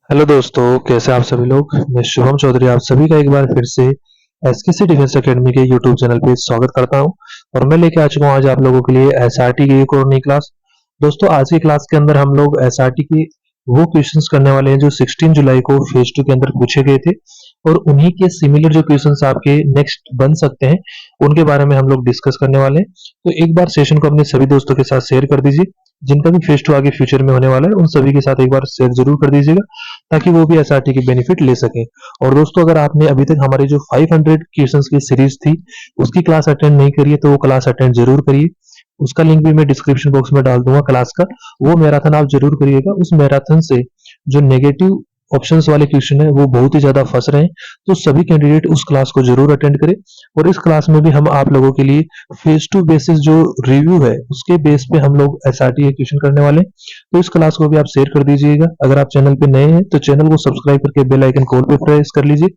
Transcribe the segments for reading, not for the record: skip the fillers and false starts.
Hello दोस्तों, कैसे आप सभी लोग। मैं शुभम चौधरी आप सभी का एक बार फिर से एसकेसी डिफेंस एकेडमी के यूट्यूब चैनल पे स्वागत करता हूं। और मैं लेके आ चुका हूं आज आप लोगों के लिए एसआरटी की एक और नई क्लास। दोस्तों, आज की क्लास के अंदर हम लोग एसआरटी के वो क्वेश्चंस करने वाले हैं जो 16 जुलाई को फेज 2 के अंदर पूछे गए थे, और उन्हीं के सिमिलर जो क्वेश्चंस आपके नेक्स्ट बन सकते हैं उनके बारे में हम लोग डिस्कस करने वाले हैं। तो एक बार सेशन को अपने सभी दोस्तों के साथ शेयर कर दीजिए। जिनका भी फेज 2 आगे फ्यूचर में होने वाला है उन सभी के साथ एक बार शेयर जरूर कर दीजिएगा, ताकि वो भी एसआरटी की बेनिफिट ले सकें। और दोस्तों, अगर आपने अभी तक हमारी जो 500 क्वेश्चंस की सीरीज थी उसकी क्लास अटेंड नहीं करी है तो वो क्लास अटेंड जरूर करिए। उसका लिंक भी मैं डिस्क्रिप्शन बॉक्स में डाल दूंगा क्लास का। वो मैराथन आप जरूर करिएगा। उस मैराथन से जो नेगेटिव ऑप्शंस वाले क्वेश्चन है वो बहुत ही ज्यादा फंस रहे हैं, तो सभी कैंडिडेट उस क्लास को जरूर अटेंड करें। और इस क्लास में भी हम आप लोगों के लिए फेज 2 बेसिस जो रिव्यू है उसके बेस पे हम लोग एसआरटी के क्वेश्चन करने वाले हैं। तो इस क्लास को भी आप शेयर कर दीजिएगा। अगर आप चैनल पे नए हैं तो चैनल को सब्सक्राइब करके बेल आइकन कॉल पे प्रेस कर लीजिए,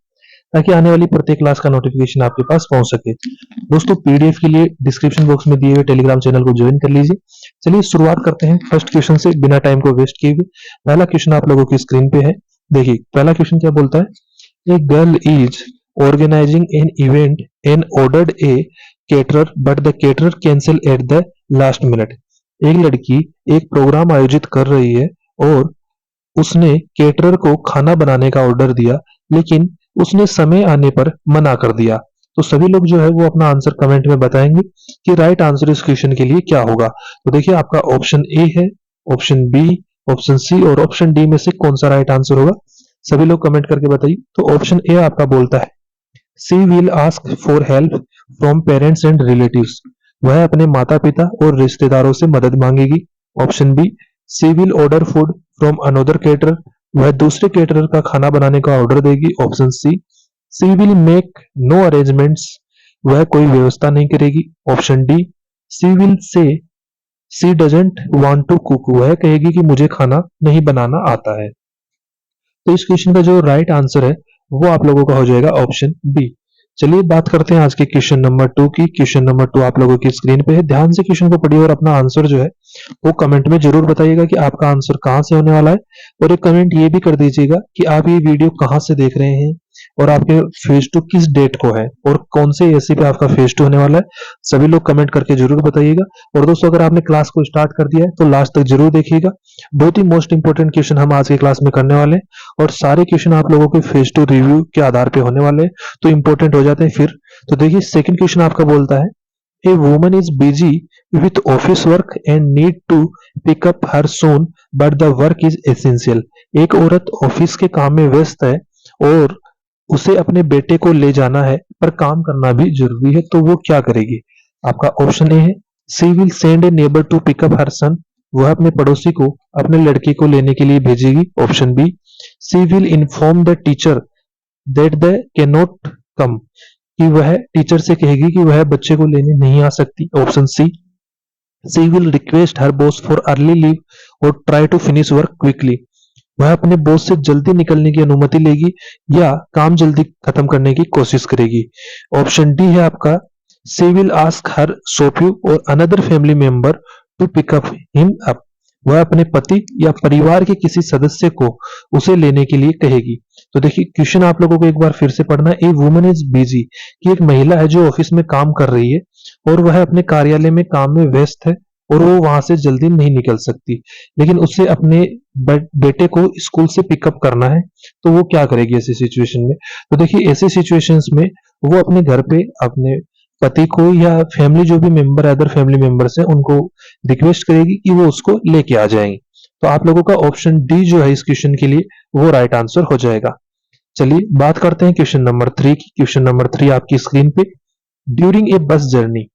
ताकि आने वाली प्रत्येक क्लास का नोटिफिकेशन आपके पास पहुंच सके। दोस्तों, पीडीएफ के लिए डिस्क्रिप्शन बॉक्स में दिए हुए टेलीग्राम चैनल को ज्वाइन कर लीजिए। चलिए शुरुआत करते हैं फर्स्ट क्वेश्चन से, बिना टाइम को वेस्ट किए हुए। पहला क्वेश्चन आप लोगों की स्क्रीन पे है। देखिए पहला क्वेश्चन क्या बोलता है। A girl is organizing an event and ordered a caterer but the caterer cancel at the last minute. एक लड़की एक प्रोग्राम आयोजित कर रही है और उसने केटरर को खाना बनाने का ऑर्डर दिया, लेकिन उसने समय आने पर मना कर दिया। तो सभी लोग जो है वो अपना आंसर कमेंट में बताएंगे कि राइट आंसर इस क्वेश्चन के लिए क्या होगा। तो देखिए आपका ऑप्शन ए है, ऑप्शन बी, ऑप्शन सी और ऑप्शन डी में से कौन सा राइट आंसर होगा। सभी लोग कमेंट करके बताइए। तो ऑप्शन ए आपका बोलता है she will ask for help from parents and relatives. वह अपने माता पिता और रिश्तेदारों से मदद मांगेगी। Option B, she will order food from another caterer. वह दूसरे केटरर का खाना बनाने का ऑर्डर देगी। Option C will make no arrangements. वह कोई व्यवस्था नहीं करेगी। Option D, she will say she doesn't want to cook. वह कहेगी कि मुझे खाना नहीं बनाना आता है। तो इस क्वेश्चन का जो राइट आंसर है वो आप लोगों का हो जाएगा ऑप्शन बी। चलिए बात करते हैं आज के क्वेश्चन नंबर 2 की। क्वेश्चन नंबर 2 आप लोगों की स्क्रीन पे है। ध्यान से क्वेश्चन को पढ़िए और अपना आंसर जो है वो कमेंट में जरूर बताइएगा कि आपका आंसर कहाँ से होने वाला है। और एक कमेंट ये भी कर दीजिएगा कि आप ये वीडियो कहाँ से देख रहे हैं और आपके फेज 2 किस डेट को है और कौन से एसी पे आपका फेज 2 होने वाला है। सभी लोग कमेंट करके जरूर बताइएगा। और दोस्तों, अगर आपने क्लास को स्टार्ट कर दिया है तो लास्ट तक जरूर देखिएगा। बहुत ही मोस्ट इंपोर्टेंट क्वेश्चन हम आज की क्लास में करने वाले हैं और सारे क्वेश्चन आप लोगों के फेज 2 रिव्यू के आधार पे होने वाले हैं, तो इंपॉर्टेंट हो जाते हैं फिर। तो देखिए सेकंड क्वेश्चन आपका बोलता है a woman is busy with office work and need to pick up her son but the work is essential. एक औरत ऑफिस के काम में व्यस्त है और उसे अपने बेटे को ले जाना है, पर काम करना भी जरूरी है, तो वो क्या करेगी। आपका ऑप्शन ए है she will send a neighbour to pick up her son. वह अपने पड़ोसी को अपने लड़के को लेने के लिए भेजेगी। Option B, she will inform the teacher that the can not come. कि वह टीचर से कहेगी कि वह बच्चे को लेने नहीं आ सकती। Option C will request her boss for early leave और try to finish work quickly. वह अपने बॉस से जल्दी निकलने की अनुमति लेगी या काम जल्दी खत्म करने की कोशिश करेगी। ऑप्शन डी है आपका सी will ask her spouse or another family member to pick up him up. वह अपने पति या परिवार के किसी सदस्य को उसे लेने के लिए कहेगी। तो देखिए क्वेश्चन आप लोगों को एक बार फिर से पढ़ना है। ए वुमन इज बिजी, कि एक महिला है जो ऑफिस में काम कर रही है और वह अपने कार्यालय में काम में व्यस्त है और वो वहां से जल्दी नहीं निकल सकती, लेकिन उसे अपने बेटे को स्कूल से पिकअप करना है। तो वो क्या करेगी ऐसी सिचुएशन में। तो देखिए ऐसी सिचुएशंस में वो अपने घर पे अपने पति को या फैमिली जो भी मेंबर अदर फैमिली मेंबर्स हैं उनको रिक्वेस्ट करेगी कि वो उसको लेके आ जाएंगे। तो आप लोगों का ऑप्शन डी जो है इस क्वेश्चन के लिए वो राइट आंसर हो जाएगा। चलिए बात करते हैं क्वेश्चन नंबर 3 की। क्वेश्चन नंबर 3 आपकी स्क्रीन पे। During a bus journey,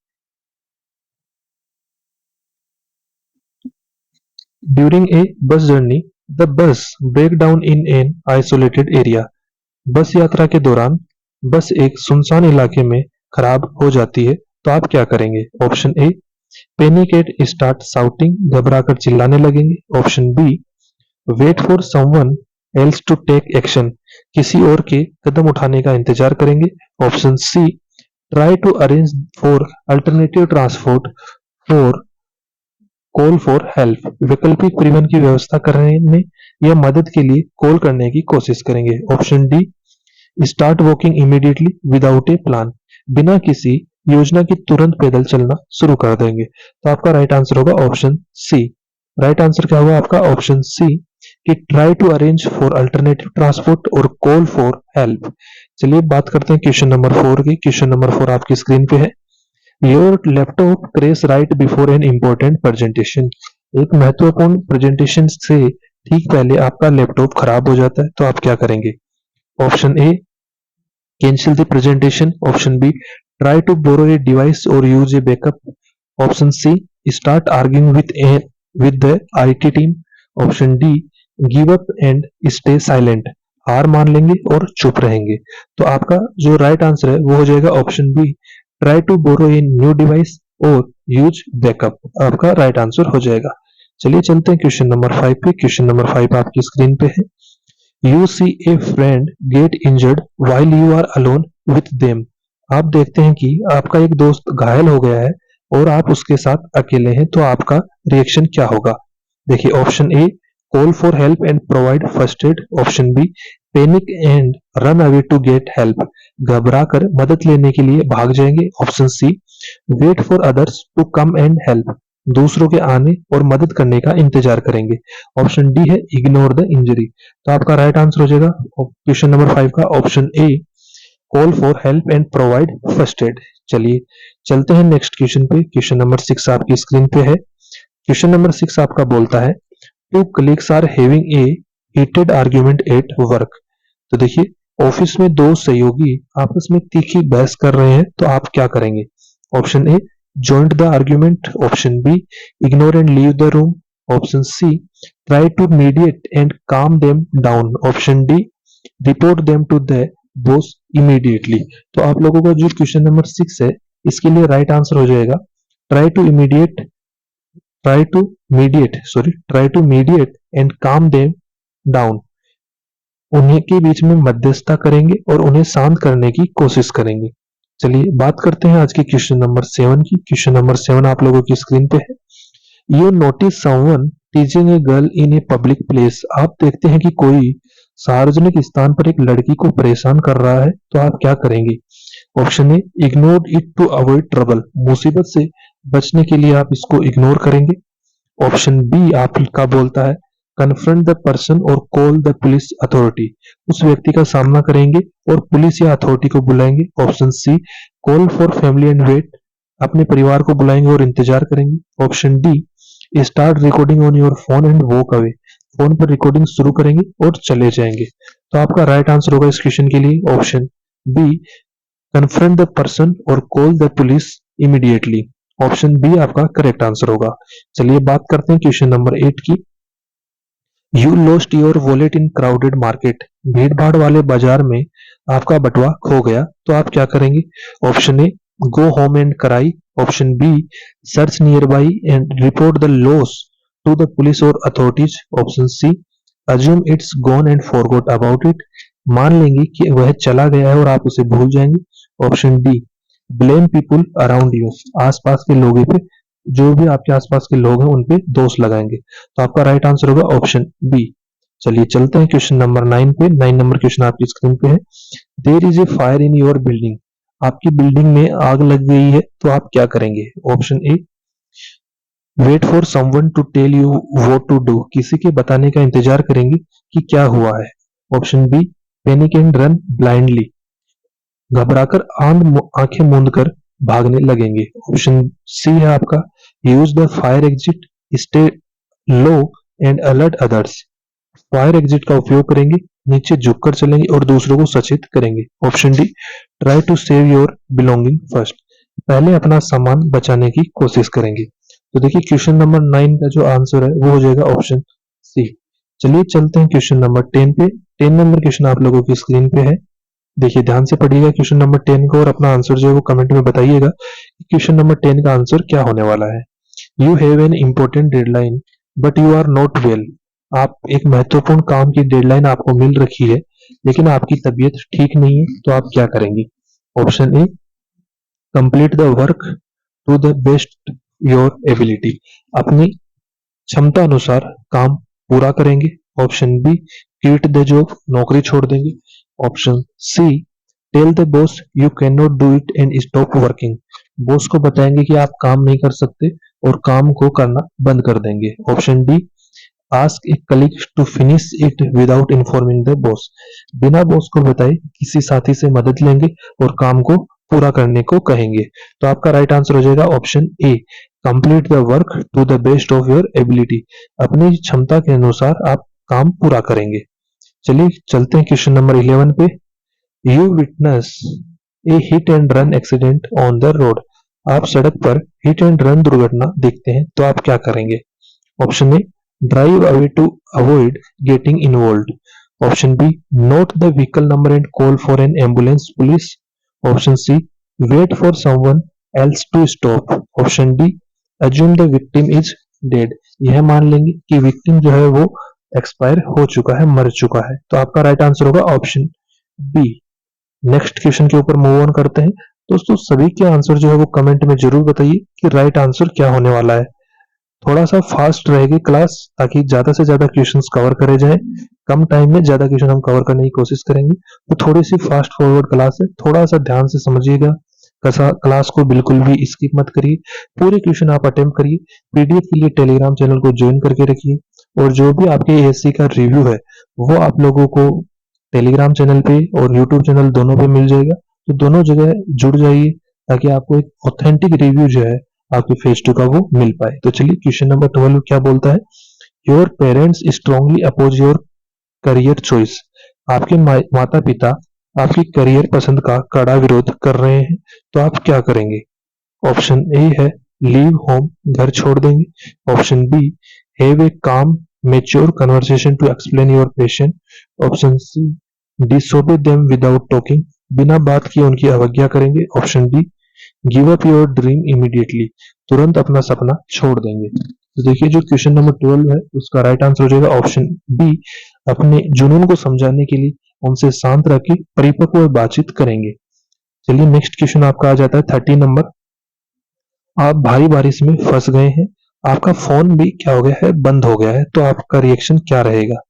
during a bus journey the bus break down in an isolated area. Bus यात्रा के दौरान बस एक सुनसान इलाके में खराब हो जाती है, तो आप क्या करेंगे। Option A, panic at start shouting. घबराकर चिल्लाने लगेंगे। Option B, wait for someone else to take action. किसी और के कदम उठाने का इंतजार करेंगे। Option C, try to arrange for alternative transport for call for help. वैकल्पिक परिवहन की व्यवस्था करने या मदद के लिए कॉल करने की कोशिश करेंगे। Option D, start walking immediately without ए प्लान, बिना किसी योजना की तुरंत पैदल चलना शुरू कर देंगे। तो आपका राइट आंसर होगा ऑप्शन सी। राइट आंसर क्या होगा आपका? ऑप्शन सी, कि try to arrange for alternative transport और कॉल फॉर हेल्प। चलिए बात करते हैं क्वेश्चन नंबर 4 की। क्वेश्चन नंबर 4 आपकी स्क्रीन पे है। Your laptop crash right before an important presentation. एक महत्वपूर्ण प्रेजेंटेशन से ठीक पहले आपका लैपटॉप खराब हो जाता है, तो आप क्या करेंगे? Option A, cancel the presentation. Option B, try to borrow a device और use a backup. Option C, start arguing with the IT team. Option D, give up and stay silent, हार मान लेंगे और चुप रहेंगे। तो आपका जो राइट आंसर है वो हो जाएगा option B, try to borrow a new device और यूज बैकअप, आपका राइट आंसर हो जाएगा। चलिए चलते हैं क्वेश्चन नंबर 5 पे। क्वेश्चन नंबर 5 आपकी स्क्रीन पे है। You see a friend get injured while you are alone with them. आप देखते हैं कि आपका एक दोस्त घायल हो गया है और आप उसके साथ अकेले हैं, तो आपका रिएक्शन क्या होगा? देखिए, option A, call for help and provide first aid. Option B, panic and run away to get help, घबरा कर मदद लेने के लिए भाग जाएंगे। Option C, wait for others to come and help, दूसरों के आने और मदद करने का इंतजार करेंगे। ऑप्शन डी है इग्नोर द इंजरी। तो आपका राइट आंसर हो जाएगा क्वेश्चन नंबर 5 का option A, call for help and provide first add. चलिए चलते हैं नेक्स्ट क्वेश्चन पे। क्वेश्चन नंबर 6 आपकी स्क्रीन पे है। क्वेश्चन नंबर 6 आपका बोलता है, two colleagues are having a heated argument at work. तो देखिए, ऑफिस में दो सहयोगी आपस में तीखी बहस कर रहे हैं, तो आप क्या करेंगे? Option A, joined the argument. Option B, ignore and leave the room. Option C, try to mediate and calm them down. Option D, report them to the boss immediately. तो आप लोगों का जो क्वेश्चन नंबर 6 है, इसके लिए right answer हो जाएगा try to immediate try to mediate and calm them down. उन्हीं के बीच में मध्यस्थता करेंगे और उन्हें शांत करने की कोशिश करेंगे। चलिए बात करते हैं आज के क्वेश्चन नंबर 7 की। क्वेश्चन नंबर 7 आप लोगों की स्क्रीन पे है। You notice someone टीजिंग a girl in a public place. आप देखते हैं कि कोई सार्वजनिक स्थान पर एक लड़की को परेशान कर रहा है, तो आप क्या करेंगे? Option A, ignore it to avoid trouble, मुसीबत से बचने के लिए आप इसको इग्नोर करेंगे। ऑप्शन बी आपका बोलता है, कन्फ्रंट द पर्सन और कॉल द पुलिस अथॉरिटी, उस व्यक्ति का सामना करेंगे और पुलिस या अथॉरिटी को बुलाएंगे। Option C, call for family and wait, अपने परिवार को बुलाएंगे और इंतजार करेंगे। Option D, start recording on your phone and walk away, phone पर रिकॉर्डिंग शुरू करेंगे और चले जाएंगे। तो आपका राइट आंसर होगा इस क्वेश्चन के लिए option B, confront the person और call the police immediately. Option B आपका करेक्ट आंसर होगा। चलिए बात करते हैं क्वेश्चन नंबर 8 की। You lost your wallet in crowded market. भीड़ भाड़ वाले बाजार में आपका बटुआ खो गया, तो आप क्या करेंगे? Option A, go home and cry. Option B, search nearby and report the loss to the police और authorities. Option C, assume it's gone and forgot about it, मान लेंगे कि वह चला गया है और आप उसे भूल जाएंगे। Option D, blame people around you, आसपास के लोगों पे, जो भी आपके आसपास के लोग हैं उन पे दोष लगाएंगे। तो आपका राइट आंसर होगा ऑप्शन बी। चलिए चलते हैं क्वेश्चन नंबर 9 पे। 9 नंबर क्वेश्चन आपकी स्क्रीन पे है। There is a fire in your building. आपकी बिल्डिंग में आग लग गई है, तो आप क्या करेंगे? Option A, wait for someone to tell you what to do, किसी के बताने का इंतजार करेंगे कि क्या हुआ है। Option B, panic and run blindly, घबराकर आंखें मूंद कर भागने लगेंगे। ऑप्शन सी है आपका, use the fire exit, stay low and alert others, fire exit का उपयोग करेंगे, नीचे झुककर चलेंगे और दूसरों को सचेत करेंगे। Option D, try to save your belonging first, पहले अपना सामान बचाने की कोशिश करेंगे। तो देखिए क्वेश्चन नंबर 9 का जो आंसर है वो हो जाएगा ऑप्शन सी। चलिए चलते हैं क्वेश्चन नंबर 10 पे। 10 नंबर क्वेश्चन आप लोगों की स्क्रीन पे है। देखिए ध्यान से पढ़िएगा क्वेश्चन नंबर 10 को और अपना आंसर जो है वो कमेंट में बताइएगा कि क्वेश्चन नंबर 10 का आंसर क्या होने वाला है। You have an important deadline but you are not well. आप एक महत्वपूर्ण काम की डेडलाइन आपको मिल रखी है, लेकिन आपकी तबीयत ठीक नहीं है, तो आप क्या करेंगे? Option A, complete the work to the best your ability, अपनी क्षमता अनुसार काम पूरा करेंगे। Option B quit the job, नौकरी छोड़ देंगे। Option C tell the boss you can not do it and stop working, boss को बताएंगे कि आप काम नहीं कर सकते और काम को करना बंद कर देंगे। Option D ask a colleague to finish it without informing the boss, बिना बॉस को बताए किसी साथी से मदद लेंगे और काम को पूरा करने को कहेंगे। तो आपका राइट आंसर हो जाएगा option A complete the work to the best of your ability, अपनी क्षमता के अनुसार आप काम पूरा करेंगे। चलिए चलते हैं क्वेश्चन नंबर 11 पे। You witness A hit and run accident on the road, आप सड़क पर हिट एंड रन दुर्घटना देखते हैं तो आप क्या करेंगे। Option A drive away to avoid getting involved. Option B note the vehicle number and call for an ambulance police. Option C wait for someone else to stop. Option D assume the victim is dead, यह मान लेंगे कि victim जो है वो expire हो चुका है, मर चुका है। तो आपका राइट आंसर होगा ऑप्शन बी। नेक्स्ट क्वेश्चन के ऊपर मूव ऑन करते हैं। दोस्तों सभी के आंसर जो है वो कमेंट में जरूर बताइए कि राइट आंसर क्या होने वाला है। थोड़ा सा फास्ट रहेगी क्लास ताकि ज्यादा से ज्यादा क्वेश्चंस कवर करे जाएं। कम टाइम में ज्यादा क्वेश्चन हम कवर करने की कोशिश करेंगे, तो थोड़ी सी फास्ट फॉरवर्ड क्लास है, थोड़ा सा ध्यान से समझिएगा। क्लास को बिल्कुल भी स्किप मत करिए, पूरे क्वेश्चन आप अटेम्प्ट करिए। पीडीएफ के लिए टेलीग्राम चैनल को ज्वाइन करके रखिए और जो भी आपके एएससी का रिव्यू है वो आप लोगों को टेलीग्राम चैनल पे और यूट्यूब चैनल दोनों पे मिल जाएगा, तो दोनों जगह जुड़ जाइए ताकि आपको एक ऑथेंटिक रिव्यू जो है आपके फेस टू का वो मिल पाए। तो चलिए क्वेश्चन नंबर 12 क्या बोलता है। Your parents strongly oppose your career choice, आपके माता पिता आपकी करियर पसंद का कड़ा विरोध कर रहे हैं तो आप क्या करेंगे। ऑप्शन ए है लीव होम, घर छोड़ देंगे। Option B have a calm mature conversation to explain your passion. Option C disobey them without talking, बिना बात किए उनकी अवज्ञा करेंगे। Option D give up your dream immediately, तुरंत अपना सपना छोड़ देंगे। तो देखिए जो क्वेश्चन नंबर 12 है उसका राइट आंसर हो जाएगा ऑप्शन बी, अपने जुनून को समझाने के लिए उनसे शांत रह के परिपक्व बातचीत करेंगे। चलिए नेक्स्ट क्वेश्चन आपका आ जाता है 30 नंबर। आप भारी बारिश में फंस गए हैं, आपका फोन भी क्या हो गया है, बंद हो गया है, तो आपका रिएक्शन क्या रहेगा।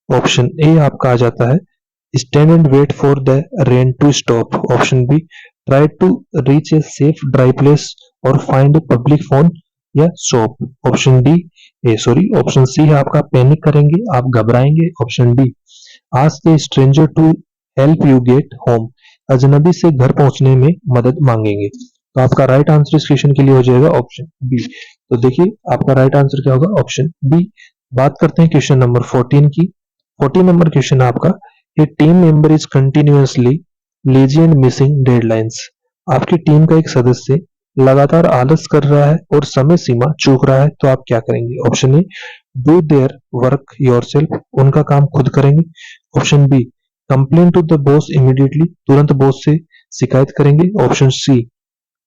ऑप्शन ए आपका आ जाता है stand and wait for the rain to stop. Option B try to reach a safe dry place और फाइंड ए पब्लिक फोन या shop. Option D option C है आपका पैनिक करेंगे, आप घबराएंगे। Option D ask a stranger to help you get home, अजनबी से घर पहुंचने में मदद मांगेंगे। तो आपका राइट आंसर इस क्वेश्चन के लिए हो जाएगा ऑप्शन बी। तो देखिए आपका राइट आंसर क्या होगा, ऑप्शन बी। बात करते हैं क्वेश्चन नंबर 14 की। 14 नंबर क्वेश्चन है आपका, a team member is continuously lazy and missing deadlines, आपकी टीम का एक सदस्य लगातार आलस कर रहा है और समय सीमा चूक रहा है तो आप क्या करेंगे। Option A do their work yourself, उनका काम खुद करेंगे। Option B complain to the boss immediately, तुरंत बॉस से शिकायत करेंगे। Option C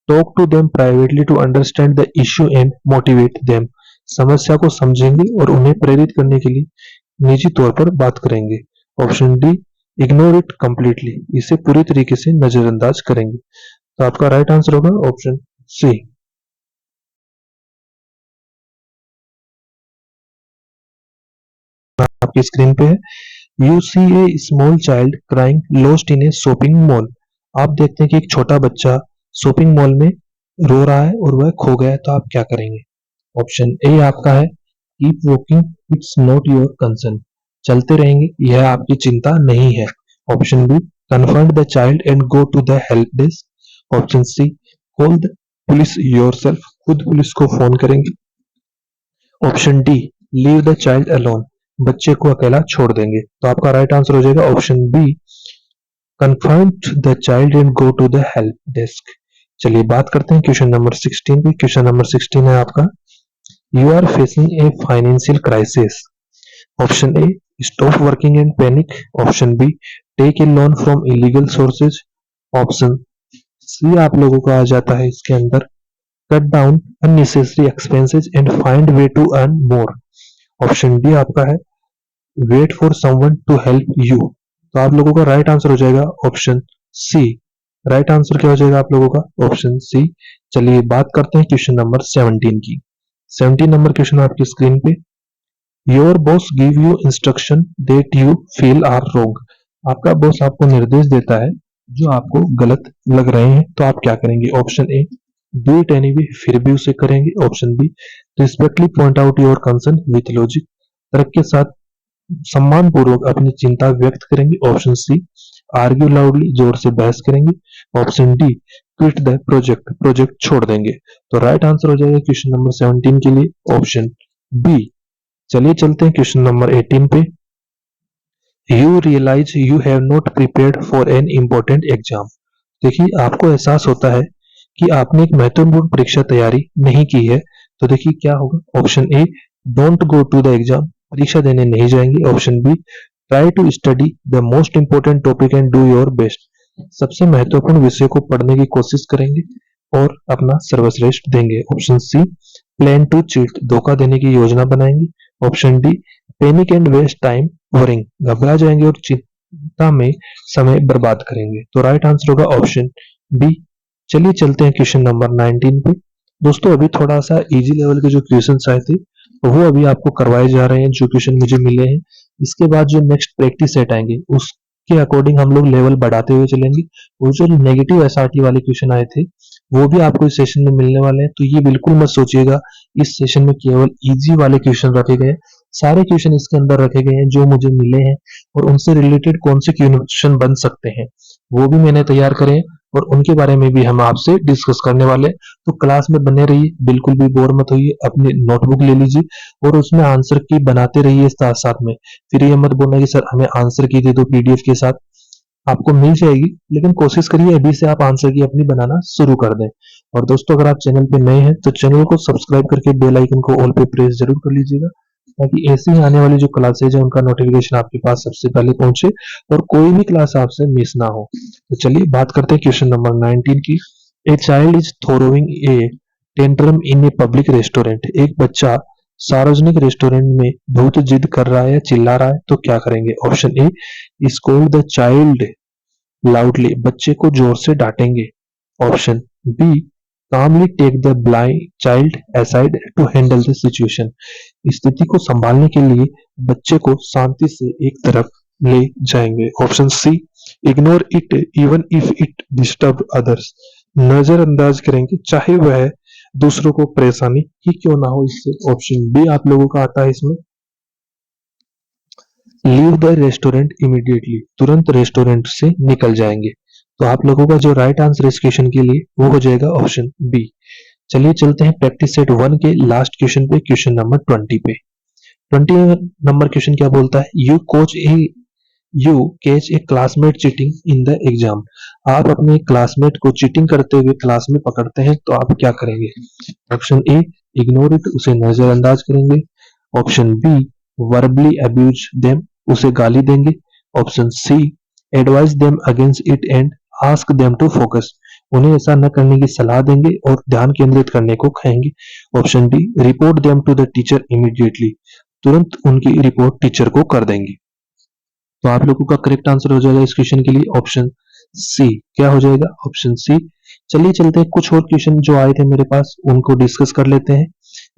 talk to them privately to understand the issue and motivate them, समस्या को समझेंगे और उन्हें प्रेरित करने के लिए निजी तौर पर बात करेंगे। Option D ignore it completely, इसे पूरी तरीके से नजरअंदाज करेंगे। तो आपका राइट आंसर होगा ऑप्शन सी। आपकी स्क्रीन पे है, you see a small child crying lost in a shopping mall, आप देखते हैं कि एक छोटा बच्चा शॉपिंग मॉल में रो रहा है और वह खो गया है तो आप क्या करेंगे। ऑप्शन ए आपका है keep walking it's not your concern, चलते रहेंगे यह आपकी चिंता नहीं है। Option B confront the child and go to the help desk. Option C call the police yourself, खुद पुलिस को फोन करेंगे। Option D leave the child alone, बच्चे को अकेला छोड़ देंगे। तो आपका राइट आंसर हो जाएगा option B confront the child and go to the help desk. चलिए बात करते हैं क्वेश्चन नंबर 16 पे। क्वेश्चन नंबर 16 है आपका, you are facing a financial crisis. Option A stop working and panic. Option B take a loan from illegal sources. Option C आप लोगों का आ जाता है इसके अंदर cut down unnecessary expenses and find way to earn more. Option D आपका है wait for someone to help you. तो आप लोगों का राइट आंसर हो जाएगा ऑप्शन सी। राइट आंसर क्या हो जाएगा आप लोगों का, ऑप्शन सी। चलिए बात करते हैं क्वेश्चन नंबर 17 की। 17 नंबर क्वेश्चन आपकी स्क्रीन पे, your boss give you instruction that you feel are wrong. आपका बॉस आपको निर्देश देता है जो आपको गलत लग रहे हैं, तो आप क्या करेंगे? Option A, do it anyway, फिर भी उसे करेंगे। Option B, respectfully point out your concern with logic, तर्क के साथ सम्मान पूर्वक अपनी चिंता व्यक्त करेंगे। ऑप्शन सी, आर्ग्यू लाउडली, जोर से बहस करेंगे। Option D, quit the project, project छोड़ देंगे। तो राइट आंसर हो जाएगा क्वेश्चन नंबर 17 के लिए ऑप्शन बी। चलिए चलते हैं क्वेश्चन नंबर 18 पे। You realise you have not prepared for an important exam. देखिए, आपको एहसास होता है कि आपने एक महत्वपूर्ण परीक्षा तैयारी नहीं की है, तो देखिए क्या होगा? Option A, don't go to the exam, परीक्षा देने नहीं जाएंगे। Option B, try to study the most important topic and do your best, सबसे महत्वपूर्ण विषय को पढ़ने की कोशिश करेंगे और अपना सर्वश्रेष्ठ देंगे। Option C, plan to cheat, धोखा देने की योजना बनाएंगे। Option D, panic and waste time worrying, घबरा जाएंगे और चिंता में समय बर्बाद करेंगे। तो राइट आंसर होगा ऑप्शन बी। चलिए चलते हैं क्वेश्चन नंबर 19 पे। दोस्तों, अभी थोड़ा सा इजी लेवल के जो क्वेश्चन आए थे वो अभी आपको करवाए जा रहे हैं, जो क्वेश्चन मुझे मिले हैं। इसके बाद जो नेक्स्ट प्रैक्टिस सेट आएंगे उसके अकॉर्डिंग हम लोग लेवल बढ़ाते हुए चलेंगे। वो जो नेगेटिव एसआरटी वाले क्वेश्चन आए थे वो भी आपको इस सेशन में मिलने वाले हैं, तो ये बिल्कुल मत सोचिएगा इस सेशन में केवल इजी वाले क्वेश्चन रखे गए। सारे क्वेश्चन इसके अंदर रखे गए हैं जो मुझे मिले हैं, और उनसे रिलेटेड कौन से क्वेश्चन बन सकते हैं वो भी मैंने तैयार करे हैं, और उनके बारे में भी हम आपसे डिस्कस करने वाले हैं। तो क्लास में बने रहिए, बिल्कुल भी बोर मत होइए, अपनी नोटबुक ले लीजिए और उसमें आंसर की बनाते रहिए साथ साथ में। फिर ये मत बोलना कि सर हमें आंसर की दे दो पीडीएफ के साथ, आपको मिल जाएगी, लेकिन कोशिश करिए अभी से आप आंसर की अपनी बनाना शुरू कर दें। और दोस्तों, अगर आप चैनल पे नए हैं तो चैनल को सब्सक्राइब करके बेल आइकन को ऑल पे प्रेस जरूर कर लीजिएगा, ताकि ऐसे ही आने वाली जो क्लासेज है उनका नोटिफिकेशन आपके पास सबसे पहले पहुंचे और कोई भी क्लास आपसे मिस ना हो। तो चलिए बात करते हैं क्वेश्चन नंबर 19 की। A child is throwing A tantrum in a public restaurant, एक बच्चा सार्वजनिक रेस्टोरेंट में बहुत जिद कर रहा है या चिल्ला रहा है, तो क्या करेंगे? Option A, scold the child loudly, बच्चे को जोर से डांटेंगे। Option B, calmly take the blind child aside to handle the situation, स्थिति को संभालने के लिए बच्चे को शांति से एक तरफ ले जाएंगे। Option C, ignore it even if it disturb others, नजरअंदाज करेंगे चाहे वह दूसरों को परेशानी ही क्यों ना हो इससे। ऑप्शन बी आप लोगों का आता है इसमें, लीव द रेस्टोरेंट इमीडिएटली, तुरंत रेस्टोरेंट से निकल जाएंगे। तो आप लोगों का जो राइट आंसर इस क्वेश्चन के लिए वो हो जाएगा ऑप्शन बी। चलिए चलते हैं प्रैक्टिस सेट 1 के लास्ट क्वेश्चन पे, क्वेश्चन नंबर 20 पे। 20 नंबर क्वेश्चन क्या बोलता है? You catch a classmate cheating in the exam, आप अपने क्लासमेट को चीटिंग करते हुए क्लास में पकड़ते हैं, तो आप क्या करेंगे? ऑप्शन ए, इग्नोर इट, उसे नजरअंदाज करेंगे। Option B, verbally abuse them, उसे गाली देंगे। Option C, advise them against it and ask them to focus, उन्हें ऐसा न करने की सलाह देंगे और ध्यान केंद्रित करने को कहेंगे। Option D, report them to the teacher immediately, तुरंत उनकी रिपोर्ट टीचर को कर देंगे। तो आप लोगों का करेक्ट आंसर हो जाएगा इस क्वेश्चन के लिए ऑप्शन सी। क्या हो जाएगा? Option C. चलिए चलते हैं, कुछ और क्वेश्चन जो आए थे मेरे पास उनको डिस्कस कर लेते हैं।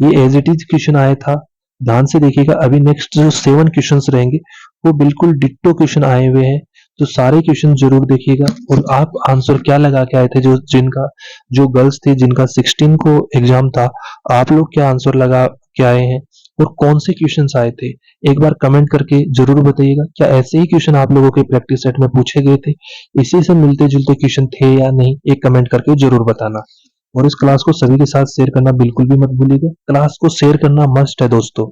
ये एज इट इज क्वेश्चन आया था, ध्यान से देखिएगा। अभी नेक्स्ट जो 7 क्वेश्चंस रहेंगे वो बिल्कुल डिट्टो क्वेश्चन आए हुए हैं, तो सारे क्वेश्चन जरूर देखिएगा। और आप आंसर क्या लगा के आए थे, जो गर्ल्स थी जिनका 16 को एग्जाम था, आप लोग क्या आंसर लगा के आए हैं और कौन से क्वेश्चंस आए थे, एक बार कमेंट करके जरूर बताइएगा। क्या ऐसे ही क्वेश्चन आप लोगों के प्रैक्टिस सेट में पूछे गए थे, इसी से मिलते जुलते क्वेश्चन थे या नहीं, एक कमेंट करके जरूर बताना। और इस क्लास को सभी के साथ शेयर करना बिल्कुल भी मत भूलिएगा, क्लास को शेयर करना मस्ट है दोस्तों,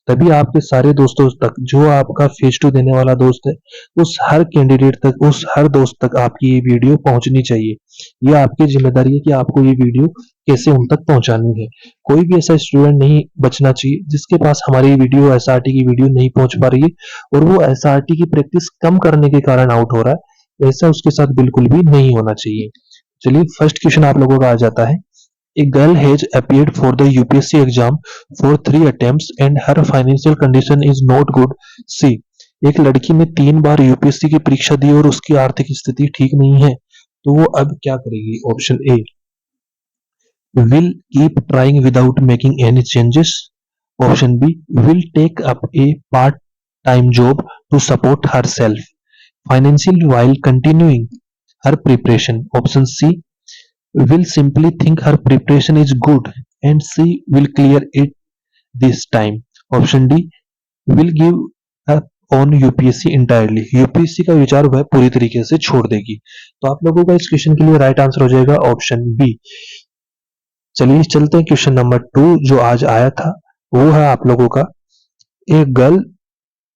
तभी आपके सारे दोस्तों तक, जो आपका फेस टू देने वाला दोस्त है, उस हर कैंडिडेट तक, उस हर दोस्त तक आपकी ये वीडियो पहुंचनी चाहिए। ये आपकी जिम्मेदारी है कि आपको ये वीडियो कैसे उन तक पहुंचानी है। कोई भी ऐसा स्टूडेंट नहीं बचना चाहिए जिसके पास हमारी वीडियो, एसआरटी की वीडियो नहीं पहुंच पा रही है और वो एसआरटी की प्रैक्टिस कम करने के कारण आउट हो रहा है, ऐसा उसके साथ बिल्कुल भी नहीं होना चाहिए। चलिए फर्स्ट क्वेश्चन आप लोगों का आ जाता है। A girl has appeared for the UPSC exam for 3 attempts and her financial condition is not good. C. एक लड़की ने 3 बार यूपीएससी की परीक्षा दी और उसकी आर्थिक स्थिति ठीक नहीं है, तो वो अब क्या करेगी? Option A, will keep trying without making any changes. Option B, will take up a part-time job to support herself financially while continuing her preparation. Option C, will simply think her preparation is good and she will clear it this time. Option D, will give up on UPSC entirely, UPSC का विचार वह पूरी तरीके से छोड़ देगी। तो आप लोगों का इस क्वेश्चन के लिए राइट आंसर हो जाएगा ऑप्शन बी। चलिए चलते हैं क्वेश्चन नंबर 2 जो आज आया था, वो है आप लोगों का, a girl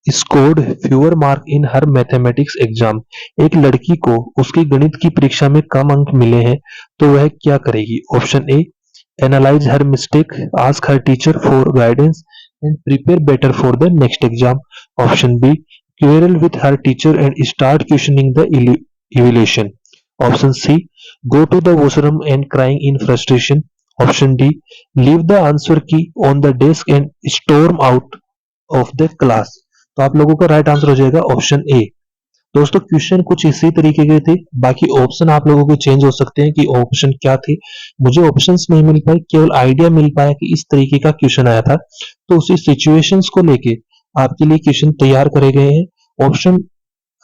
scored fewer mark in her mathematics exam. एक लड़की को उसकी गणित की परीक्षा में कम अंक मिले हैं तो वह क्या करेगी? Option A, analyse her mistake, ask her teacher for guidance and prepare better for the next exam. Option B, quarrel with her teacher and start questioning the evaluation. Option C, go to the washroom and crying in frustration. Option D, leave the answer key on the desk and storm out of the class. तो आप लोगों का right answer हो जाएगा option ए। दोस्तों question कुछ इसी तरीके के थे, बाकी ऑप्शन आप लोगों के चेंज हो सकते हैं कि ऑप्शन क्या थे। मुझे ऑप्शंस नहीं मिल पाए, केवल आइडिया मिल पाया कि इस तरीके का क्वेश्चन आया था, तो उसी सिचुएशंस को लेके आपके लिए क्वेश्चन तैयार करे गए हैं। ऑप्शन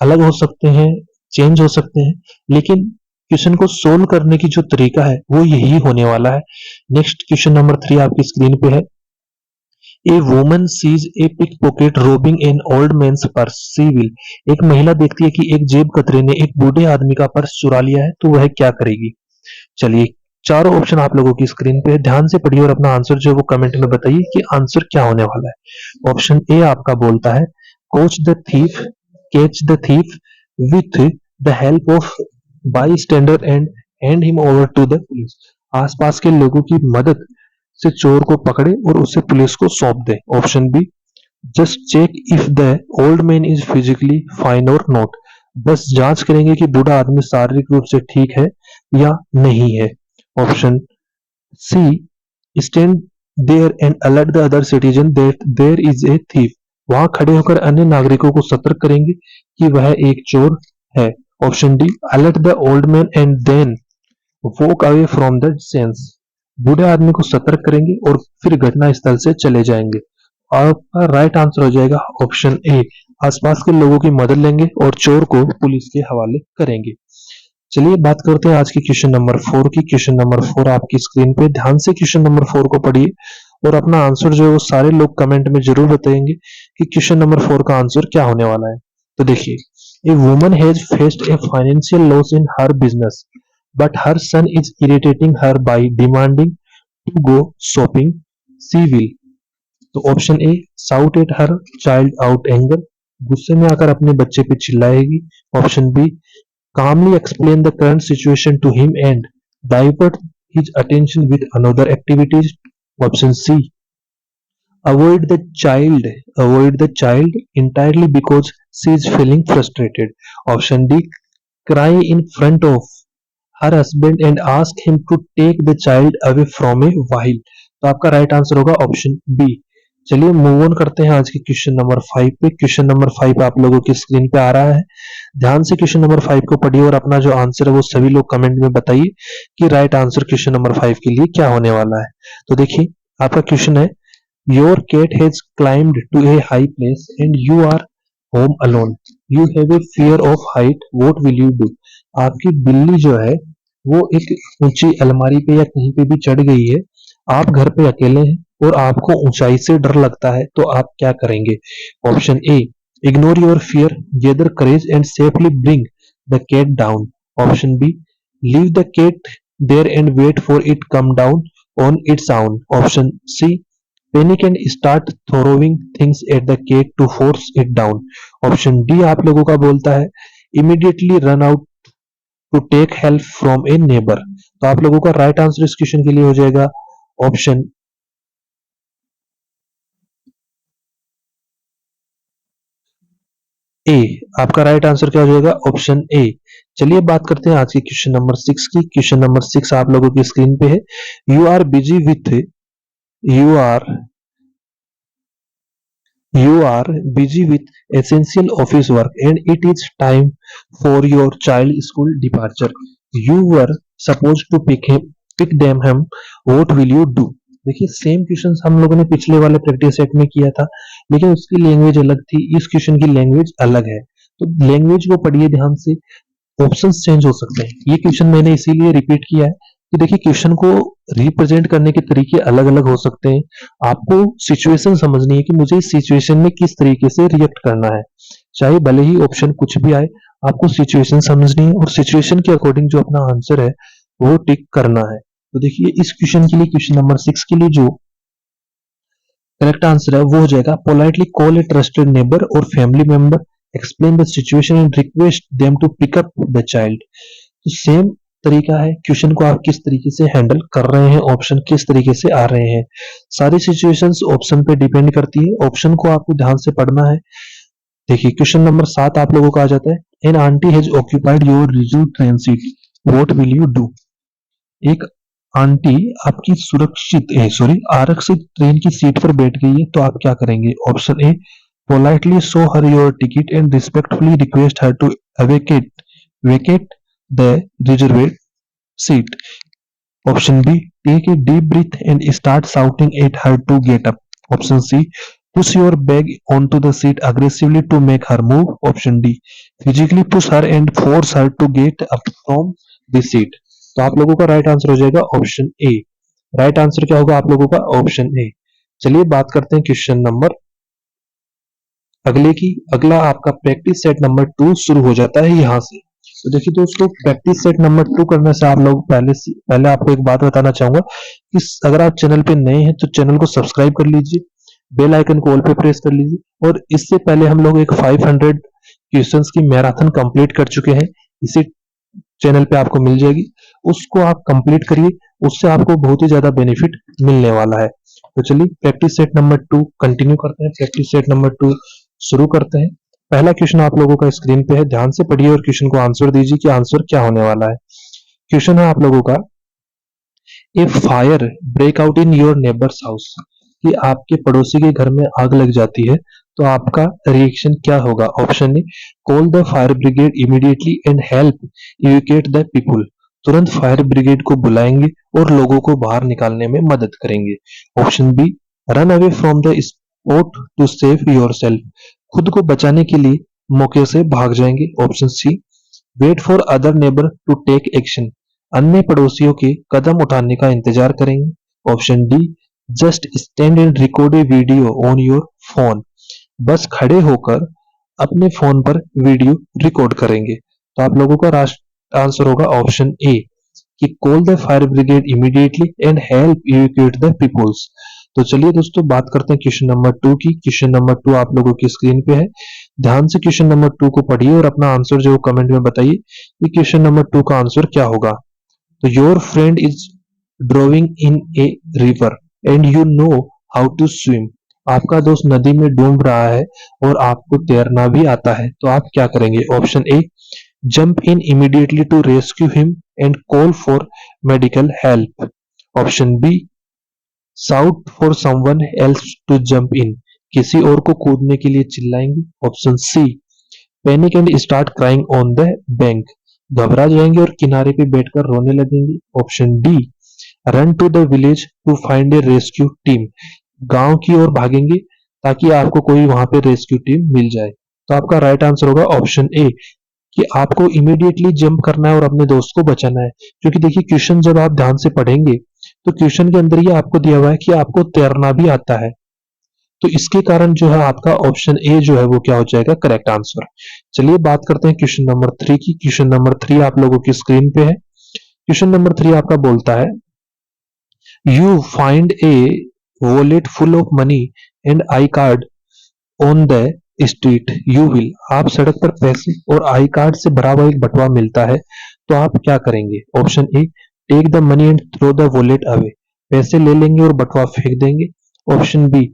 अलग हो सकते हैं, चेंज हो सकते हैं, लेकिन क्वेश्चन को सोल्व करने की जो तरीका है वो यही होने वाला है। नेक्स्ट क्वेश्चन नंबर 3 आपकी स्क्रीन पे है। A woman sees a pickpocket robbing an old man's purse, she will. एक महिला देखती है कि एक जेब कतरे ने एक बूढ़े आदमी का पर्स चुरा लिया है तो वह क्या करेगी? चलिए चारों ऑप्शन आप लोगों की स्क्रीन पे है, ध्यान से पढ़िए और अपना आंसर जो है वो कमेंट में बताइए कि आंसर क्या होने वाला है। ऑप्शन ए आपका बोलता है, coach the thief, catch the thief with the help of bystander and hand him over to the police. आसपास के लोगों की मदद से चोर को पकड़े और उसे पुलिस को सौंप दे। Option B, just check if the old man is physically fine और नॉट। बस जांच करेंगे कि बूढ़ा आदमी शारीरिक रूप से ठीक है या नहीं है। Option C, stand there and alert the other citizen that there is a thief. वहां खड़े होकर अन्य नागरिकों को सतर्क करेंगे कि वह एक चोर है। Option D, alert the old man and then walk away from the sense. बूढ़े आदमी को सतर्क करेंगे और फिर घटना स्थल से चले जाएंगे। आपका राइट आंसर हो जाएगा ऑप्शन ए, आसपास के लोगों की मदद लेंगे और चोर को पुलिस के हवाले करेंगे। चलिए बात करते हैं आज की क्वेश्चन नंबर 4 की। क्वेश्चन नंबर 4 आपकी स्क्रीन पे, ध्यान से क्वेश्चन नंबर 4 को पढ़िए और अपना आंसर जो है वो सारे लोग कमेंट में जरूर बताएंगे कि क्वेश्चन नंबर 4 का आंसर क्या होने वाला है। तो देखिए, a woman has faced a financial loss in her business but her son is irritating her by demanding to go shopping, she will. तो option A, shout at her child out anger, गुस्से में आकर अपने बच्चे पे चिल्लाएगी। Option B, calmly explain the current situation to him and divert his attention with another activities. Option C, avoid the child, avoid the child entirely because she is feeling frustrated. Option D, cry in front of her husband and ask him to take the child away from a while. तो आपका right answer होगा option B. चलिए move on करते हैं आज के question number 5 पे। Question number 5 आप लोगों की स्क्रीन पे आ रहा है, ध्यान से क्वेश्चन नंबर 5 को पढ़िए और अपना जो आंसर है वो सभी लोग कमेंट में बताइए कि राइट आंसर क्वेश्चन नंबर 5 के लिए क्या होने वाला है। तो देखिए आपका क्वेश्चन है, your cat has climbed to a high place and you are home alone, you have a fear of height, what will you do. आपकी बिल्ली जो है वो एक ऊंची अलमारी पे या कहीं पे भी चढ़ गई है, आप घर पे अकेले हैं और आपको ऊंचाई से डर लगता है, तो आप क्या करेंगे? Option A, ignore your fear, gather courage and safely bring the cat down. Option B, leave the cat there and wait for it come down on its own. Option C, panic and start throwing things at the cat to force it down. Option D आप लोगों का बोलता है, immediately run out to take help from a neighbour. तो आप लोगों का right answer इस क्वेश्चन के लिए हो जाएगा ऑप्शन ए। आपका राइट आंसर क्या हो जाएगा? Option A. चलिए बात करते हैं आज के क्वेश्चन नंबर 6 की। क्वेश्चन नंबर 6 आप लोगों की स्क्रीन पे है, you are busy with you are you are busy with essential office work and it is time for your child school departure. You were supposed to pick them home. What will you do? देखिए same question हम लोगों ने पिछले वाले practice set में किया था, लेकिन उसकी लैंग्वेज अलग थी, इस क्वेश्चन की लैंग्वेज अलग है। तो लैंग्वेज को पढ़िए ध्यान से, ऑप्शंस चेंज हो सकते हैं। ये क्वेश्चन मैंने इसीलिए रिपीट किया है कि देखिए क्वेश्चन को रिप्रेजेंट करने के तरीके अलग अलग हो सकते हैं। आपको सिचुएशन समझनी है कि मुझे इस सिचुएशन में किस तरीके से रिएक्ट करना है, चाहे भले ही ऑप्शन कुछ भी आए, आपको सिचुएशन समझनी है और सिचुएशन के अकॉर्डिंग जो अपना आंसर है वो टिक करना है। तो देखिए इस क्वेश्चन के लिए, क्वेश्चन नंबर 6 के लिए जो करेक्ट आंसर है वो हो जाएगा politely call a trusted neighbour और family member, explain the situation and request them to pick up the child. तो सेम तरीका है, क्वेश्चन को आप किस तरीके से हैंडल कर रहे हैं, ऑप्शन किस तरीके से आ रहे हैं, सारी सिचुएशंस ऑप्शन पे डिपेंड करती है। ऑप्शन को आपको ध्यान से पढ़ना है। देखिए क्वेश्चन नंबर 7 आप लोगों का आ जाता है, an aunty has occupied your reserve train seat, what will you do. एक आंटी आपकी आरक्षित ट्रेन की सीट पर बैठ गई है, तो आप क्या करेंगे। Option A, politely show her your ticket and respectfully request her to vacate the reserved seat. Option B, take a deep breath and start shouting at her to get up. Option C, push your bag onto the seat aggressively to make her move. Option D, physically push her and force her to get up from the seat. तो आप लोगों का right answer हो जाएगा option ए। Right answer क्या होगा आप लोगों का, ऑप्शन ए। चलिए बात करते हैं क्वेश्चन नंबर अगले की। अगला आपका प्रैक्टिस सेट नंबर 2 शुरू हो जाता है यहाँ से। तो देखिए दोस्तों, प्रैक्टिस सेट नंबर 2 करने से आप लोग पहले आपको एक बात बताना चाहूंगा कि अगर आप चैनल पे नए हैं तो चैनल को सब्सक्राइब कर लीजिए, बेल आइकन को ऑल पे प्रेस कर लीजिए। और इससे पहले हम लोग एक 500 क्वेश्चंस की मैराथन कंप्लीट कर चुके हैं, इसी चैनल पे आपको मिल जाएगी, उसको आप कंप्लीट करिए, उससे आपको बहुत ही ज्यादा बेनिफिट मिलने वाला है। तो चलिए प्रैक्टिस सेट नंबर 2 कंटिन्यू करते हैं, प्रैक्टिस सेट नंबर 2 शुरू करते हैं। पहला क्वेश्चन आप लोगों का स्क्रीन पे है, ध्यान से पढ़िए और क्वेश्चन को आंसर दीजिए कि आंसर क्या होने वाला है। क्वेश्चन है आप लोगों का, a fire break out in your neighbours house, कि आपके पड़ोसी के घर में आग लग जाती है, तो आपका रिएक्शन क्या होगा। Option A, call the fire brigade immediately and help evacuate the people, तुरंत फायर ब्रिगेड को बुलाएंगे और लोगों को बाहर निकालने में मदद करेंगे। Option B, run away from the spot to save yourself, खुद को बचाने के लिए मौके से भाग जाएंगे। Option C, wait for other neighbour to take action, अन्य पड़ोसियों के कदम उठाने का इंतजार करेंगे। Option D, just stand and record a video on your phone, बस खड़े होकर अपने फोन पर वीडियो रिकॉर्ड करेंगे। तो आप लोगों का आंसर होगा ऑप्शन ए, कि call the fire brigade immediately and help evacuate the peoples. तो चलिए दोस्तों बात करते हैं क्वेश्चन नंबर 2 की। क्वेश्चन नंबर 2 आप लोगों की स्क्रीन पे है, ध्यान से क्वेश्चन नंबर 2 को पढ़िए और अपना आंसर जो कमेंट में बताइए कि क्वेश्चन नंबर 2 का आंसर क्या होगा। तो your friend is drowning in a river and you know how to swim, आपका दोस्त नदी में डूब रहा है और आपको तैरना भी आता है, तो आप क्या करेंगे। Option A, jump in immediately to rescue him and call for medical help. Option B, shout for someone else to jump in, किसी और को कूदने के लिए चिल्लाएंगे। Option C, panic and start crying on the bank, घबरा जाएंगे और किनारे पे बैठकर रोने लगेंगे। Option D, run to the village to find a rescue team, गांव की ओर भागेंगे ताकि आपको कोई वहां पे रेस्क्यू टीम मिल जाए। तो आपका राइट आंसर होगा ऑप्शन ए, कि आपको इमीडिएटली जंप करना है और अपने दोस्त को बचाना है। क्योंकि देखिए क्वेश्चन जब आप ध्यान से पढ़ेंगे तो क्वेश्चन के अंदर ये आपको दिया हुआ है कि आपको तैरना भी आता है, तो इसके कारण जो है आपका ऑप्शन ए जो है वो क्या हो जाएगा, करेक्ट आंसर। चलिए बात करते हैं क्वेश्चन नंबर 3 की। क्वेश्चन नंबर 3 आप लोगों की स्क्रीन पे है। क्वेश्चन नंबर 3 आपका बोलता है, you find A wallet full of money and I card on the street you will, आप सड़क पर पैसे और आई कार्ड से भरा हुआ एक बटुआ मिलता है, तो आप क्या करेंगे। Option A, take the money and throw the wallet away, पैसे ले लेंगे और बटुआ फेंक देंगे। Option B,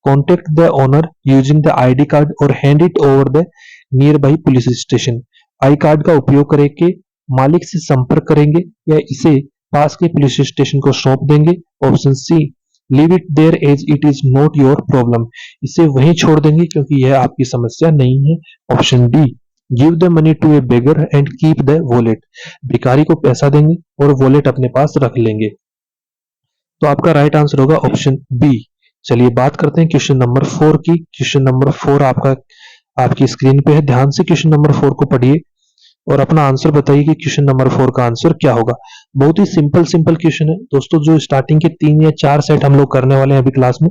contact the owner using the ID card और hand it over the nearby police station, I card का उपयोग करके मालिक से संपर्क करेंगे या इसे पास के पुलिस स्टेशन को सौंप देंगे। Option C, leave it there as it is not your problem, इसे वहीं छोड़ देंगे क्योंकि यह आपकी समस्या नहीं है। Option D, give the money to a beggar and keep the wallet, भिखारी को पैसा देंगे और वॉलेट अपने पास रख लेंगे। तो आपका राइट आंसर होगा ऑप्शन बी। चलिए बात करते हैं क्वेश्चन नंबर 4 की। क्वेश्चन नंबर 4 आपकी स्क्रीन पे है। ध्यान से क्वेश्चन नंबर 4 को पढ़िए और अपना आंसर बताइए कि क्वेश्चन नंबर 4 का आंसर क्या होगा। बहुत ही सिंपल क्वेश्चन है दोस्तों। जो स्टार्टिंग के 3 या 4 सेट हम लोग करने वाले हैं अभी क्लास में,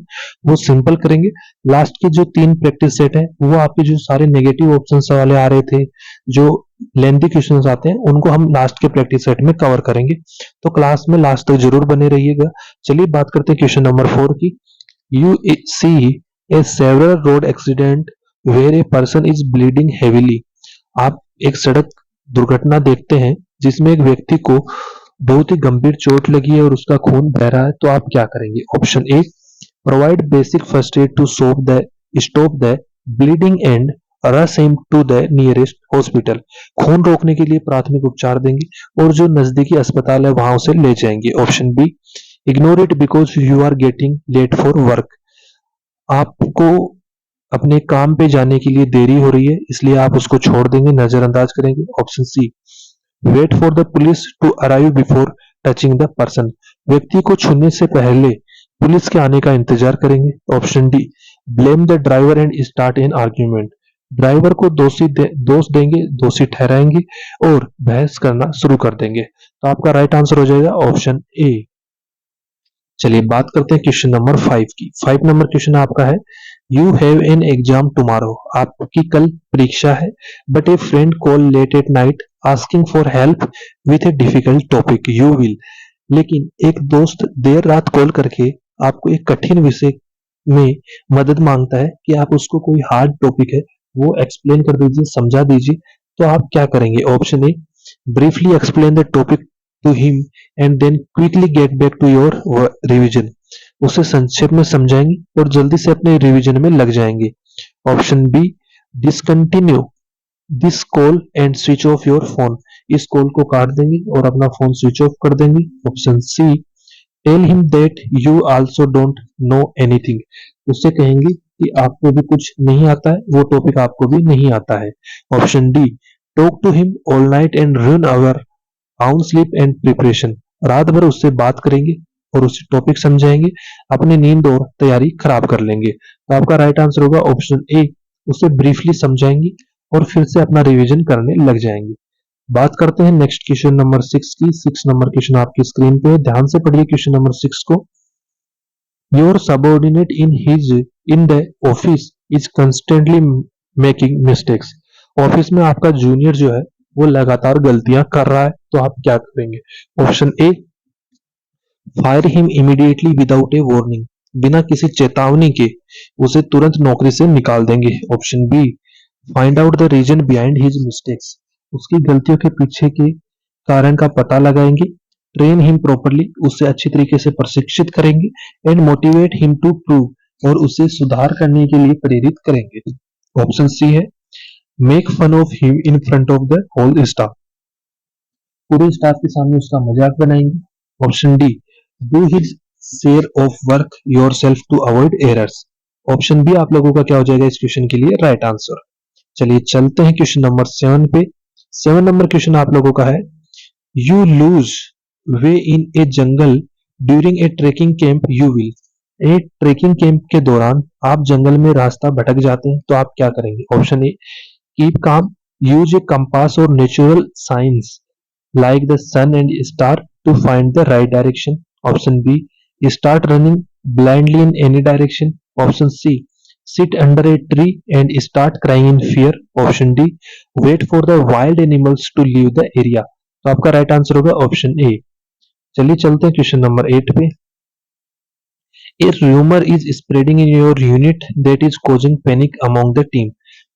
वो सिंपल करेंगे। लास्ट के जो 3 प्रैक्टिस सेट है, वो आपके जो सारे नेगेटिव ऑप्शन वाले आ रहे थे, जो लेंथी क्वेश्चंस आते हैं, उनको हम लास्ट के प्रैक्टिस सेट में कवर करेंगे। तो क्लास में लास्ट तक जरूर बने रहिएगा। चलिए बात करते हैं क्वेश्चन नंबर 4 की। You see a several road accident where a person is bleeding heavily. आप एक सड़क दुर्घटना देखते हैं जिसमें एक व्यक्ति को बहुत ही गंभीर चोट लगी है और उसका खून बह रहा है। तो आप क्या करेंगे? Option A, provide basic first aid to stop the bleeding and rush him to the nearest hospital. खून रोकने के लिए प्राथमिक उपचार देंगे और जो नजदीकी अस्पताल है वहां उसे ले जाएंगे। Option B, ignore it because you are getting late for work. आपको अपने काम पे जाने के लिए देरी हो रही है, इसलिए आप उसको छोड़ देंगे, नजरअंदाज करेंगे। Option C, wait for the police to arrive before touching the person. व्यक्ति को छूने से पहले पुलिस के आने का इंतजार करेंगे। Option D, blame the driver and start an argument. Driver को दोष देंगे, दोषी ठहराएंगे और बहस करना शुरू कर देंगे। तो आपका राइट आंसर हो जाएगा ऑप्शन ए। चलिए बात करते हैं क्वेश्चन नंबर 5 की। 5 नंबर क्वेश्चन आपका है, you have an exam tomorrow. आपकी कल परीक्षा है, but a friend call late at night asking for help with a difficult topic you will. लेकिन एक दोस्त देर रात कॉल करके आपको एक कठिन विषय में मदद मांगता है कि आप उसको कोई हार्ड टॉपिक है वो एक्सप्लेन कर दीजिए, समझा दीजिए। तो आप क्या करेंगे? Option A, briefly explain the topic to him and then quickly get back to your revision. उसे संक्षेप में समझाएंगे और जल्दी से अपने रिवीजन में लग जाएंगे। Option B, discontinue this call and switch off your phone. इस कॉल को काट देंगे और अपना फोन स्विच ऑफ कर देंगे। Option C, tell him that you also don't know anything. उससे कहेंगे कि आपको भी कुछ नहीं आता है, वो टॉपिक आपको भी नहीं आता है। Option D, talk to him all night and ruin our own sleep and preparation. रात भर उससे बात करेंगे और उसे टॉपिक समझाएंगे, अपनी नींद और तैयारी खराब कर लेंगे। तो आपका राइट आंसर होगा ऑप्शन ए, उसे ब्रीफली समझाएंगे और फिर से अपना रिवीजन करने लग जाएंगे। बात करते हैं नेक्स्ट क्वेश्चन नंबर 6 की। 6 नंबर क्वेश्चन आपकी स्क्रीन पे है, ध्यान से पढ़िए क्वेश्चन नंबर 6 को। Your subordinate in the office is constantly making mistakes. Office में आपका जूनियर जो है वो लगातार गलतियां कर रहा है। तो आप क्या करेंगे? ऑप्शन ए, फायर हिम इमीडिएटली विदाउट ए वार्निंग। बिना किसी चेतावनी के उसे तुरंत नौकरी से निकाल देंगे। Option B, find out the reason behind his mistakes. उसकी गलतियों के पीछे के कारण का पता लगाएंगे। ट्रेन हिम प्रॉपरली, उसे अच्छी तरीके से प्रशिक्षित करेंगे। And motivate him to prove, और उसे सुधार करने के लिए प्रेरित करेंगे। ऑप्शन सी है, make fun of him in front of the whole staff. पूरे स्टाफ के सामने उसका मजाक बनाएंगे। Option D, do his share of work yourself to avoid errors. Option B आप लोगों का क्या हो जाएगा इस क्वेश्चन के लिए राइट आंसर। चलिए चलते हैं क्वेश्चन नंबर 7 पे। 7 नंबर क्वेश्चन आप लोगों का है, you lose way in A jungle during a trekking camp you will. एक ट्रेकिंग कैंप के दौरान आप जंगल में रास्ता भटक जाते हैं। तो आप क्या करेंगे? Option A, keep calm, use a compass और natural science like the sun and star to find the right direction. Option B, start running blindly in any direction. Option C, sit under a tree and start crying in fear. Option D, wait for the wild animals to leave the area. तो आपका right answer होगा option A. चलिए चलते हैं question number 8 पे। A rumor is spreading in your unit that is causing panic among the team.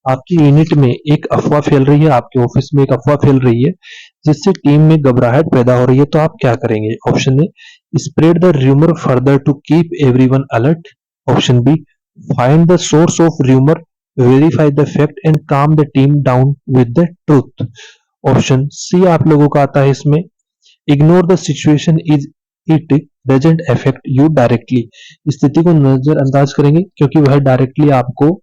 आपकी unit में एक अफवाह फैल रही है, आपके ऑफिस में एक अफवाह फैल रही है जिससे टीम में घबराहट पैदा हो रही है। तो आप क्या करेंगे? Option A, spread the rumour further to keep everyone alert. Option B, find the source of rumour, verify the fact and calm the team down with the truth. Option C आप लोगों का आता है इसमें, ignore the situation is it doesn't affect you directly. स्थिति को नजरअंदाज करेंगे क्योंकि वह डायरेक्टली आपको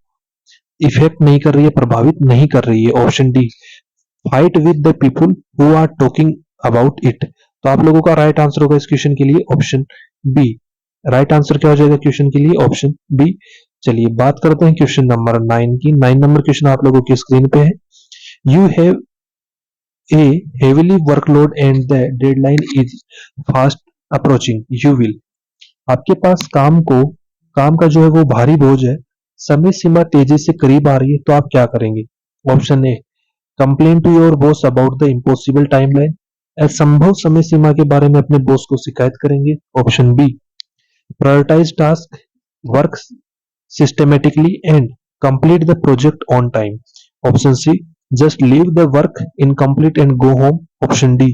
इफेक्ट नहीं कर रही है, प्रभावित नहीं कर रही है। Option D, fight with the people who are talking about it. तो आप लोगों का राइट आंसर होगा इस क्वेश्चन के लिए ऑप्शन बी। राइट आंसर क्या हो जाएगा क्वेश्चन के लिए? Option B. चलिए बात करते हैं क्वेश्चन नंबर 9 की। 9 नंबर क्वेश्चन आप लोगों की स्क्रीन पे है। You have A heavily workload and the deadline is fast approaching. You will, आपके पास काम का जो है वो भारी बोझ है, समय सीमा तेजी से करीब आ रही है, तो आप क्या करेंगे? Option A, complain to your boss about the impossible timeline, असंभव समय सीमा के बारे में अपने बॉस को शिकायत करेंगे। Option B, prioritise task, work systematically and complete the project on time. Option C, just leave the work incomplete and go home. Option D,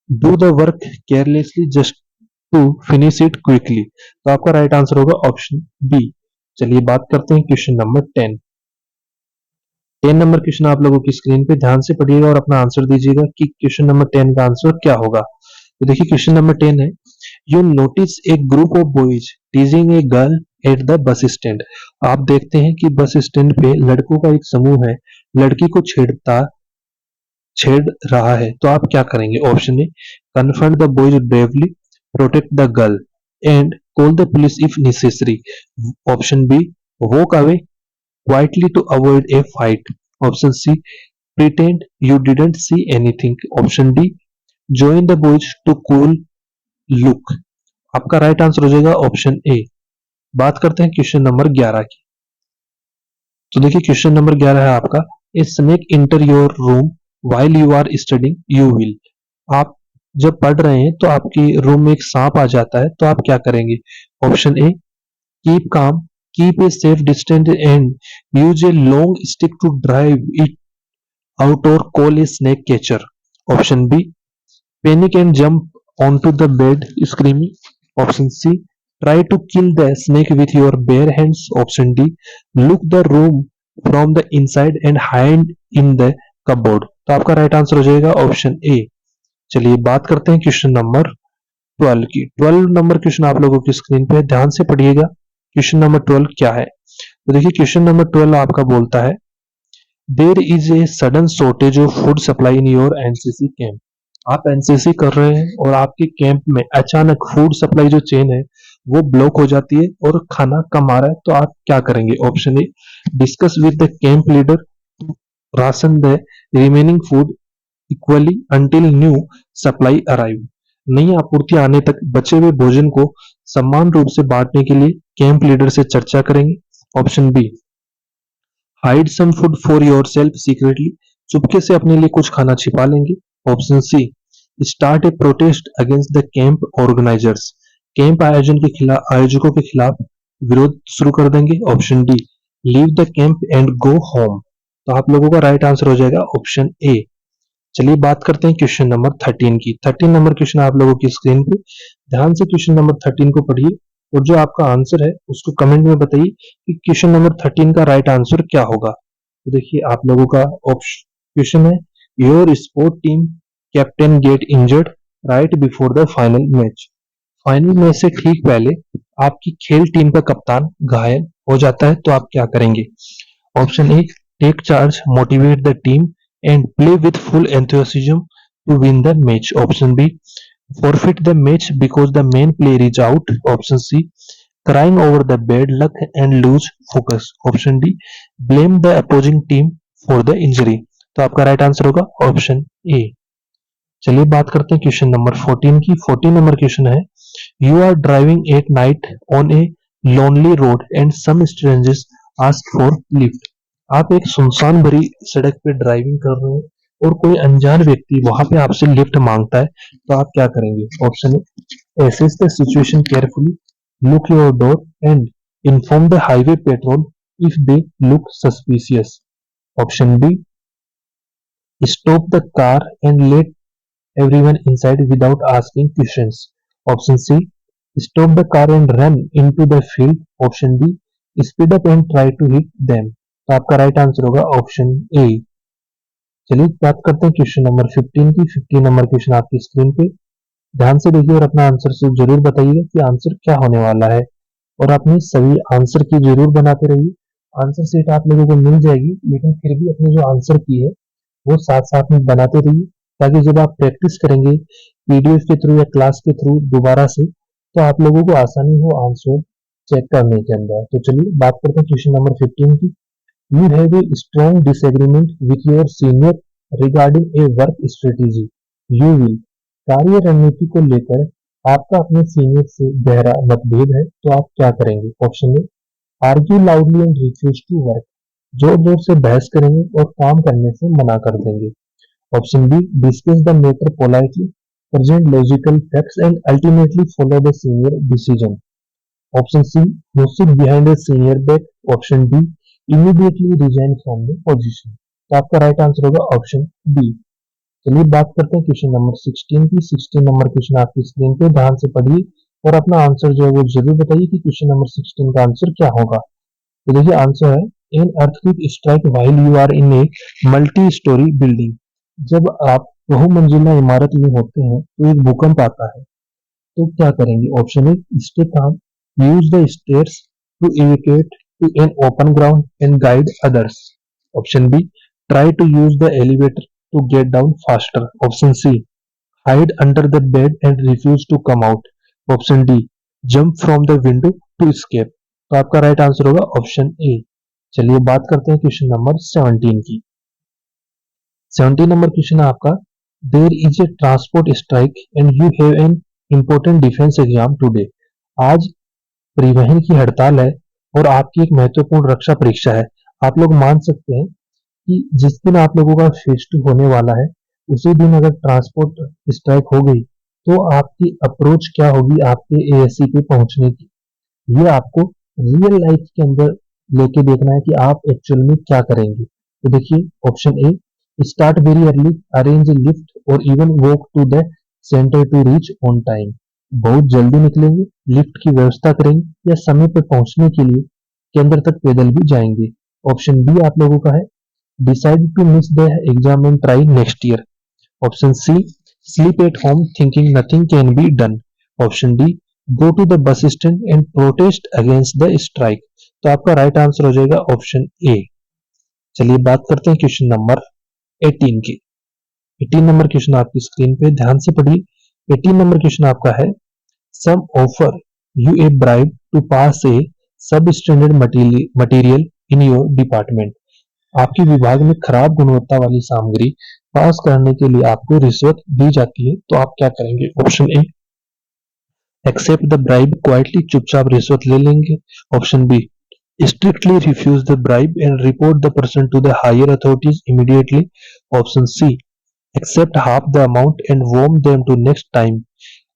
do the work carelessly just to finish it quickly. तो आपका right answer होगा option B. चलिए बात करते हैं question number 10। 10 number question आप लोगों की स्क्रीन पे ध्यान से पढ़िएगा और अपना आंसर दीजिएगा कि क्वेश्चन नंबर 10 का आंसर क्या होगा। तो देखिए क्वेश्चन नंबर 10 है, you notice A group of boys टीजिंग a girl at the bus stand. आप देखते हैं कि बस स्टैंड पे लड़कों का एक समूह है, लड़की को छेड़ रहा है, तो आप क्या करेंगे? Option A, confront the boys bravely, protect the girl and call the police if necessary. Option B, walk away quietly to avoid a fight. Option C, pretend you didn't see anything. Option D, join the boys to cool look. आपका right answer हो जाएगा option ए। बात करते हैं question number 11 की। तो देखिए question number 11 है आपका, a snake enter your room while you are studying you will. आप जब पढ़ रहे हैं तो आपके रूम में एक सांप आ जाता है, तो आप क्या करेंगे? ऑप्शन ए, कीप काम, keep a safe distance and use a long stick to drive it out or call a snake catcher. Option B, panic and jump onto the bed screaming. Option C, try to kill the snake with your bare hands. Option D, look the room from the inside and hide in the cupboard. तो आपका right answer हो जाएगा option A. चलिए बात करते हैं question number 12 की। 12 number question आप लोगों की स्क्रीन पे ध्यान से पढ़िएगा। क्वेश्चन नंबर 12 क्या है? तो देखिए क्वेश्चन नंबर 12 आपका बोलता है, there is a sudden shortage of food supply in your NCC camp. आप एनसीसी कर रहे हैं और आपके कैंप में अचानक फूड सप्लाई जो चेन है वो ब्लॉक हो जाती है और खाना कम आ रहा है, तो आप क्या करेंगे? Option A, discuss with the camp leader to ration the remaining food equally until new supply arrive. नई आपूर्ति आने तक बचे हुए भोजन को समान रूप से बांटने के लिए कैंप लीडर से चर्चा करेंगे। Option B, hide some food for yourself secretly, चुपके से अपने लिए कुछ खाना छिपा लेंगे। Option C, start a protest against the camp organisers, camp आयोजकों के खिलाफ विरोध शुरू कर देंगे। Option D, leave the camp and go home. तो आप लोगों का राइट आंसर हो जाएगा ऑप्शन ए। चलिए बात करते हैं क्वेश्चन नंबर 13 की। 13 नंबर क्वेश्चन आप लोगों की स्क्रीन पे ध्यान से क्वेश्चन नंबर 13 को पढ़िए और जो आपका आंसर है उसको कमेंट में बताइए कि क्वेश्चन नंबर 13 का राइट आंसर क्या होगा। तो देखिए आप लोगों का क्वेश्चन है, your sport team captain get injured right before the final match. Final match से ठीक पहले आपकी खेल टीम का कप्तान घायल हो जाता है, तो आप क्या करेंगे? Option A, take charge, motivate the team and play with full enthusiasm to win the match. Option B, forfeit the match because the main player is out. Option C, crying over the bad luck and lose focus. Option D, blame the opposing team for the injury. तो आपका right answer होगा option A. चलिए बात करते हैं question number 14 की। 14 number question है, you are driving at night on a lonely road and some strangers ask for lift. आप एक सुनसान भरी सड़क पे ड्राइविंग कर रहे हैं और कोई अनजान व्यक्ति वहां पे आपसे लिफ्ट मांगता है, तो आप क्या करेंगे? Option A, assess the situation carefully, look your door and inform the highway patrol if they look suspicious. Option B, stop the car and let everyone inside without asking questions. Option C, stop the car and run into the field. Option D, speed up and try to hit them. तो आपका right answer होगा option A. चलिए बात करते हैं question number 15 की। 15 number question आपकी screen पे ध्यान से देखिए और अपना आंसर से जरूर बताइए कि आंसर क्या होने वाला है और अपने सभी आंसर की जरूर बनाते रहिए। आंसर सीट आप लोगों को मिल जाएगी, लेकिन फिर भी अपने जो आंसर की है वो साथ साथ में बनाते रहिए, ताकि जब आप प्रैक्टिस करेंगे पीडीएफ के थ्रू या क्लास के थ्रू दोबारा से, तो आप लोगों को आसानी हो आंसर चेक करने के अंदर। तो चलिए बात करते हैं क्वेश्चन नंबर 15 की। You have a strong disagreement with your senior regarding A work strategy. You will, कार्य रणनीति को लेकर आपका अपने सीनियर से गहरा मतभेद है, तो आप क्या करेंगे? Option A, argue loudly and refuse to work, जोर जोर से बहस करेंगे और काम करने से मना कर देंगे। Option B, discuss the matter politely, present logical facts and ultimately follow the senior decision. Option C, music behind the senior back. Option D, immediately resign from the position. तो आपका राइट आंसर होगा option B. चलिए बात करते हैं question number 16 की। 16 number question आपकी screen पे, ध्यान से पढ़िए और अपना आंसर जो है वो जरूर बताइए कि क्वेश्चन नंबर 16 का आंसर क्या होगा। तो देखिए आंसर है, an earthquake strike while you are in a multi storey building. जब आप बहुमंजिला इमारत में होते हैं तो एक भूकंप आता है, तो क्या करेंगे? Option A, stay calm, use the stairs to evacuate to an open ground and guide others. Option B, try to use the elevator to get down faster. Option C, hide under the bed and refuse to come out. Option D, jump from the window to escape. तो आपका right answer होगा option A. चलिए बात करते हैं question number 17 की। 17 number question है आपका, there is a transport strike and you have an important defence exam today. आज परिवहन की हड़ताल है और आपकी एक महत्वपूर्ण रक्षा परीक्षा है। आप लोग मान सकते हैं कि जिस दिन आप लोगों का फेज टू होने वाला है, उसी दिन अगर ट्रांसपोर्ट स्ट्राइक हो गई तो आपकी अप्रोच क्या होगी आपके एएससी पे पहुंचने की। ये आपको रियल लाइफ के अंदर लेके देखना है कि आप एक्चुअल में क्या करेंगे। तो देखिए option A, start very early, arrange lift और even walk to the centre to reach on time. बहुत जल्दी निकलेंगे, लिफ्ट की व्यवस्था करेंगे या समय पर पहुंचने के लिए केंद्र तक पैदल भी जाएंगे। ऑप्शन बी आप लोगों का है, decide to miss the exam and try next year. Option C, sleep at home thinking nothing can be done. Option D, go to the bus stand and protest against the strike। तो आपका right answer हो जाएगा option A. चलिए बात करते हैं question number 18 की। 18 number question आपकी स्क्रीन पे, ध्यान से पढ़िए। 18 नंबर क्वेश्चन आपका है, some offer you a bribe to pass a substandard material in your department। आपके विभाग में खराब गुणवत्ता वाली सामग्री पास करने के लिए आपको रिश्वत दी जाती है, तो आप क्या करेंगे? Option A, accept the bribe, quietly चुपचाप रिश्वत ले लेंगे। Option B, strictly refuse the bribe and report the person to the higher authorities immediately. Option C, accept half the amount and warn them to next time.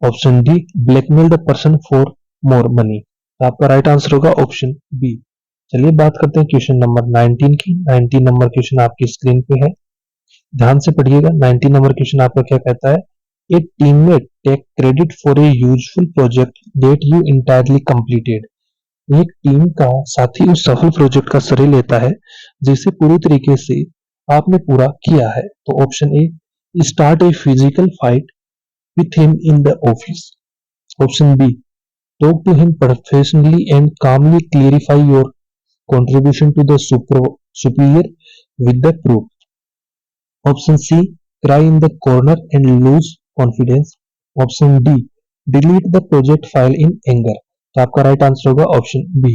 Option D, blackmail the person for more money. तो आपका right answer होगा option B. चलिए बात करते हैं question number 19 की। 19 number question आपकी screen पे है, ध्यान से पढ़िएगा। 19 नंबर क्वेश्चन आपका क्या कहता है, a teammate take credit for a useful project that you entirely completed. एक टीम का साथी उस सफल प्रोजेक्ट का श्रेय लेता है जिसे पूरी तरीके से आपने पूरा किया है। तो option A, start a physical fight with him in the office. Option B, talk to him professionally and calmly clarify your contribution to the superior with the proof। Option C, cry in the corner and lose confidence। Option D, delete the project file in anger। तो आपका right answer होगा option B.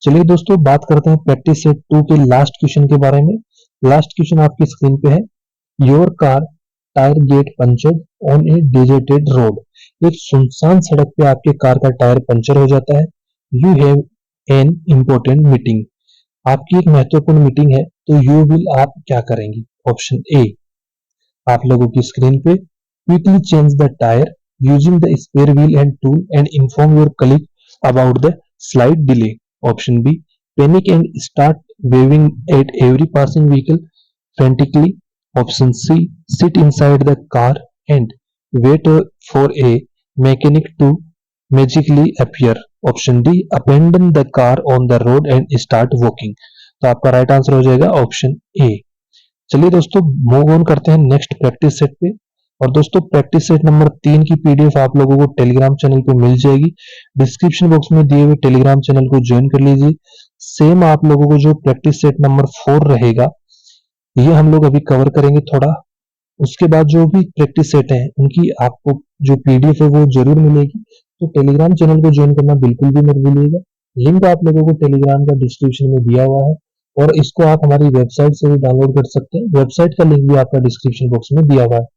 चलिए दोस्तों बात करते हैं practice set 2 के last question के बारे में। लास्ट क्वेश्चन आपकी स्क्रीन पे है, your car tyre get punctured on a deserted road. एक सुनसान सड़क पे आपके कार का टायर पंचर हो जाता है। You have an important meeting, आपकी एक महत्वपूर्ण मीटिंग है, तो यू विल, आप क्या करेंगे? ऑप्शन ए, आप लोगों की स्क्रीन पे, quickly change the tyre using the spare wheel and tool and inform your colleague about the slight delay. Option B, panic and start waving at every passing vehicle frantically. Option C, sit inside the car and wait for a mechanic to magically appear. Option D, abandon the car on the road and start walking. तो आपका right answer हो जाएगा option A. चलिए दोस्तों move on करते हैं next practice set पे। और दोस्तों प्रैक्टिस सेट नंबर 3 की पीडीएफ आप लोगों को टेलीग्राम चैनल पे मिल जाएगी। डिस्क्रिप्शन बॉक्स में दिए हुए टेलीग्राम चैनल को ज्वाइन कर लीजिए। सेम आप लोगों को जो प्रैक्टिस सेट नंबर 4 रहेगा, ये हम लोग अभी कवर करेंगे थोड़ा। उसके बाद जो भी प्रैक्टिस सेट है उनकी आपको जो पीडीएफ है वो जरूर मिलेगी। तो टेलीग्राम चैनल को ज्वाइन करना बिल्कुल भी मत भूलिएगा। लिंक आप लोगों को टेलीग्राम का डिस्क्रिप्शन में दिया हुआ है और इसको आप हमारी वेबसाइट से भी डाउनलोड कर सकते हैं। वेबसाइट का लिंक भी आपका डिस्क्रिप्शन बॉक्स में दिया हुआ है।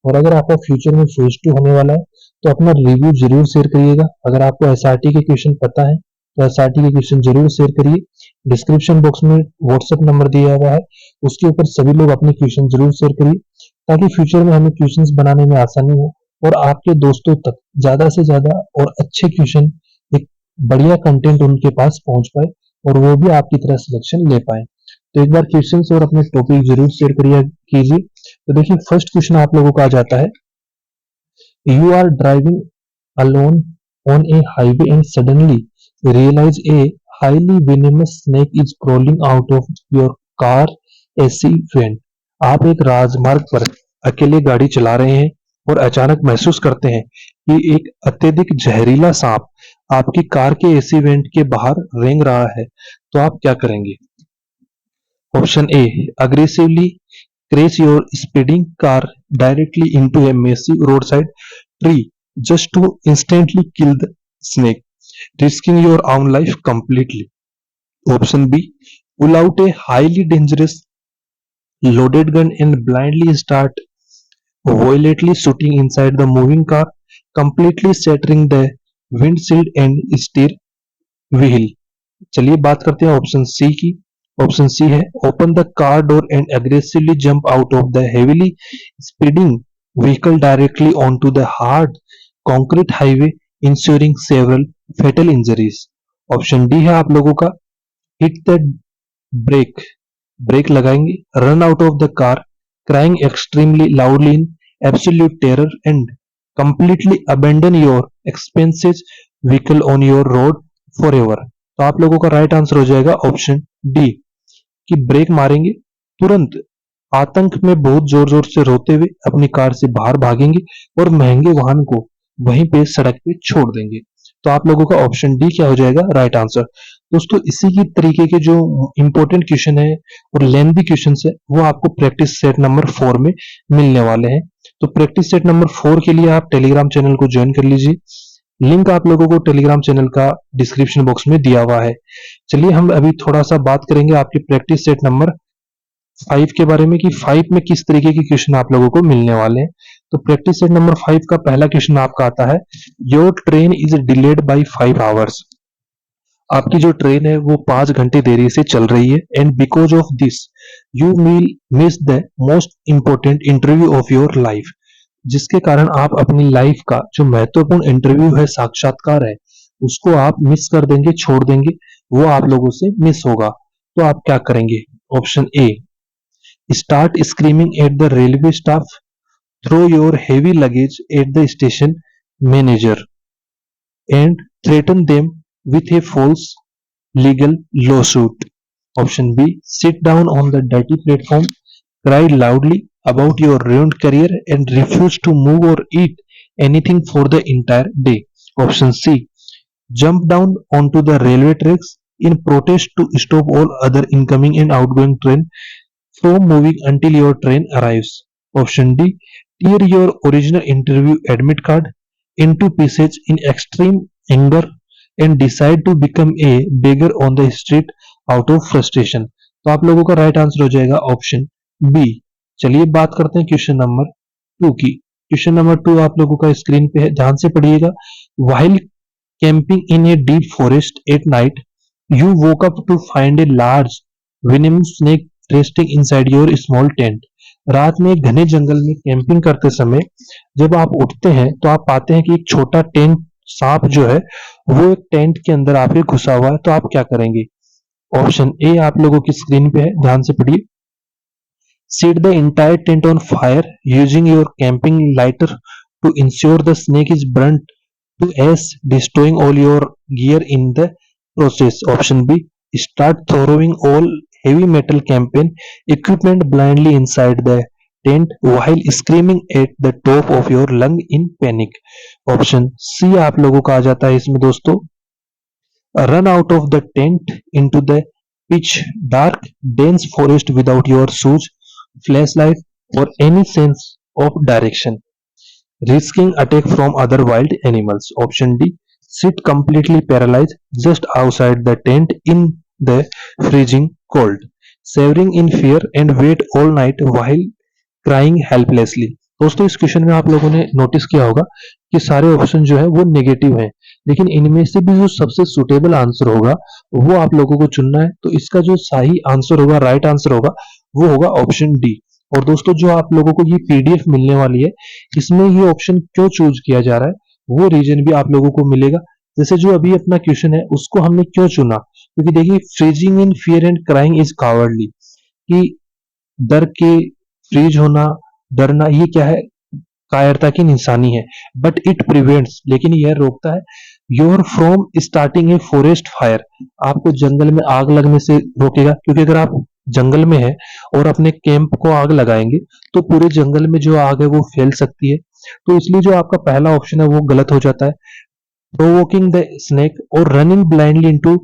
और अगर आपका फ्यूचर में फेज 2 होने वाला है तो अपना रिव्यू जरूर शेयर करिएगा। अगर आपको एसआरटी के क्वेश्चन पता है तो एसआरटी के क्वेश्चन जरूर शेयर करिए। डिस्क्रिप्शन बॉक्स में व्हाट्सएप नंबर दिया हुआ है, उसके ऊपर सभी लोग अपने क्वेश्चन जरूर शेयर करिए ताकि फ्यूचर में हमें क्वेश्चंस बनाने में आसानी हो और आपके दोस्तों तक ज्यादा से ज्यादा और अच्छे क्वेश्चन, एक बढ़िया कंटेंट उनके पास पहुंच पाए और वो भी आपकी तरह सिलेक्शन ले पाए। तो एक बार क्वेश्चंस और अपने टॉपिक जरूर शेयर करिए कीजिए। तो देखिए फर्स्ट क्वेश्चन आप लोगों का आ जाता है, you are driving alone on a highway and suddenly realise a highly venomous snake is crawling out of your car AC vent। आप एक राजमार्ग पर अकेले गाड़ी चला रहे हैं और अचानक महसूस करते हैं कि एक अत्यधिक जहरीला सांप आपकी कार के एसी वेंट के बाहर रेंग रहा है। तो आप क्या करेंगे? Option A, aggressively crash your speeding car directly into a massive roadside tree just to instantly kill the snake, risking your own life completely. Option B, pull out a highly dangerous loaded gun and blindly start violently shooting inside the moving car, completely shattering the windshield and steer wheel। चलिए बात करते हैं option C की। Option C है, open the car door and aggressively jump out of the heavily speeding vehicle directly onto the hard concrete highway ensuring several fatal injuries. Option D है आप लोगों का, हिट द ब्रेक, ब्रेक लगाएंगे, run out of the car crying extremely loudly in absolute terror and completely abandon your expensive vehicle on your road forever. तो आप लोगों का right answer हो जाएगा ऑप्शन डी कि ब्रेक मारेंगे, तुरंत आतंक में बहुत जोर जोर से रोते हुए अपनी कार से बाहर भागेंगे और महंगे वाहन को वहीं पे सड़क पे छोड़ देंगे। तो आप लोगों का ऑप्शन डी क्या हो जाएगा राइट आंसर। दोस्तों इसी की तरीके के जो इंपॉर्टेंट क्वेश्चन है और लेंथी क्वेश्चन है वो आपको प्रैक्टिस सेट नंबर 4 में मिलने वाले हैं। तो प्रैक्टिस सेट नंबर 4 के लिए आप टेलीग्राम चैनल को ज्वाइन कर लीजिए। लिंक आप लोगों को टेलीग्राम चैनल का डिस्क्रिप्शन बॉक्स में दिया हुआ है। चलिए हम अभी थोड़ा सा बात करेंगे आपके प्रैक्टिस सेट नंबर 5 के बारे में कि 5 में किस तरीके के क्वेश्चन आप लोगों को मिलने वाले हैं। तो प्रैक्टिस सेट नंबर 5 का पहला क्वेश्चन आपका आता है, your train is delayed by 5 hours. आपकी जो ट्रेन है वो 5 घंटे देरी से चल रही है and because of this you will miss the most important interview of your life. जिसके कारण आप अपनी लाइफ का जो महत्वपूर्ण इंटरव्यू है, साक्षात्कार है, उसको आप मिस कर देंगे, छोड़ देंगे, वो आप लोगों से मिस होगा। तो आप क्या करेंगे? Option A, start screaming at the railway staff, throw your heavy luggage at the station manager and threaten them with a false legal lawsuit. Option B, sit down on the dirty platform, cry loudly about your ruined career and refuse to move or eat anything for the entire day. Option C, jump down onto the railway tracks in protest to stop all other incoming and outgoing train from moving until your train arrives. Option D, tear your original interview admit card into pieces in extreme anger and decide to become a beggar on the street out of frustration. तो आप लोगों का right answer हो जाएगा option B. चलिए बात करते हैं क्वेश्चन नंबर 2 की। क्वेश्चन नंबर 2 आप लोगों का स्क्रीन पे है, ध्यान से पढ़िएगा। While camping in a deep forest at night you woke up to find a large venomous snake resting inside your small tent। रात में घने जंगल में कैंपिंग करते समय जब आप उठते हैं तो आप पाते हैं कि एक छोटा टेंट सांप जो है वो एक टेंट के अंदर आपके घुसा हुआ है। तो आप क्या करेंगे? ऑप्शन ए आप लोगों की स्क्रीन पे है, ध्यान से पढ़िए। Set the entire tent on fire using your camping lighter to ensure the snake is burned to ash, destroying all your gear in the process. Option B, start throwing all heavy metal campaign equipment blindly inside the tent while screaming at the top of your lung in panic। Option C आप लोगों का आ जाता है इसमें दोस्तों, run out of the tent into the pitch dark dense forest without your shoes, flashlight or any sense of direction। risking attack from other wild animals. Option D, sit completely paralyzed just outside the tent in the freezing cold, shivering in fear and wait all night while crying helplessly. दोस्तों इस question में आप लोगों ने notice किया होगा कि सारे ऑप्शन जो है वो नेगेटिव हैं, लेकिन इनमें से भी जो सबसे सुटेबल आंसर होगा वो आप लोगों को चुनना है। तो इसका जो सही आंसर होगा, राइट आंसर होगा, वो होगा ऑप्शन डी। और दोस्तों जो आप लोगों को ये पीडीएफ मिलने वाली है, इसमें ये ऑप्शन क्यों चूज किया जा रहा है वो रीजन भी आप लोगों को मिलेगा। जैसे जो अभी अपना क्वेश्चन है उसको हमने क्यों चुना, क्योंकि देखिए freezing in fear and crying is cowardly, कि डर के फ्रीज होना, डरना, ये क्या है, कायरता की निशानी है। बट इट प्रिवेंट्स, लेकिन यह रोकता है your from starting a forest fire, आपको जंगल में आग लगने से रोकेगा। क्योंकि अगर आप जंगल में है और अपने कैंप को आग लगाएंगे तो पूरे जंगल में जो आग है वो फैल सकती है। तो इसलिए जो आपका पहला ऑप्शन है वो गलत हो जाता है। प्रोवोकिंग द स्नेक और running blindly into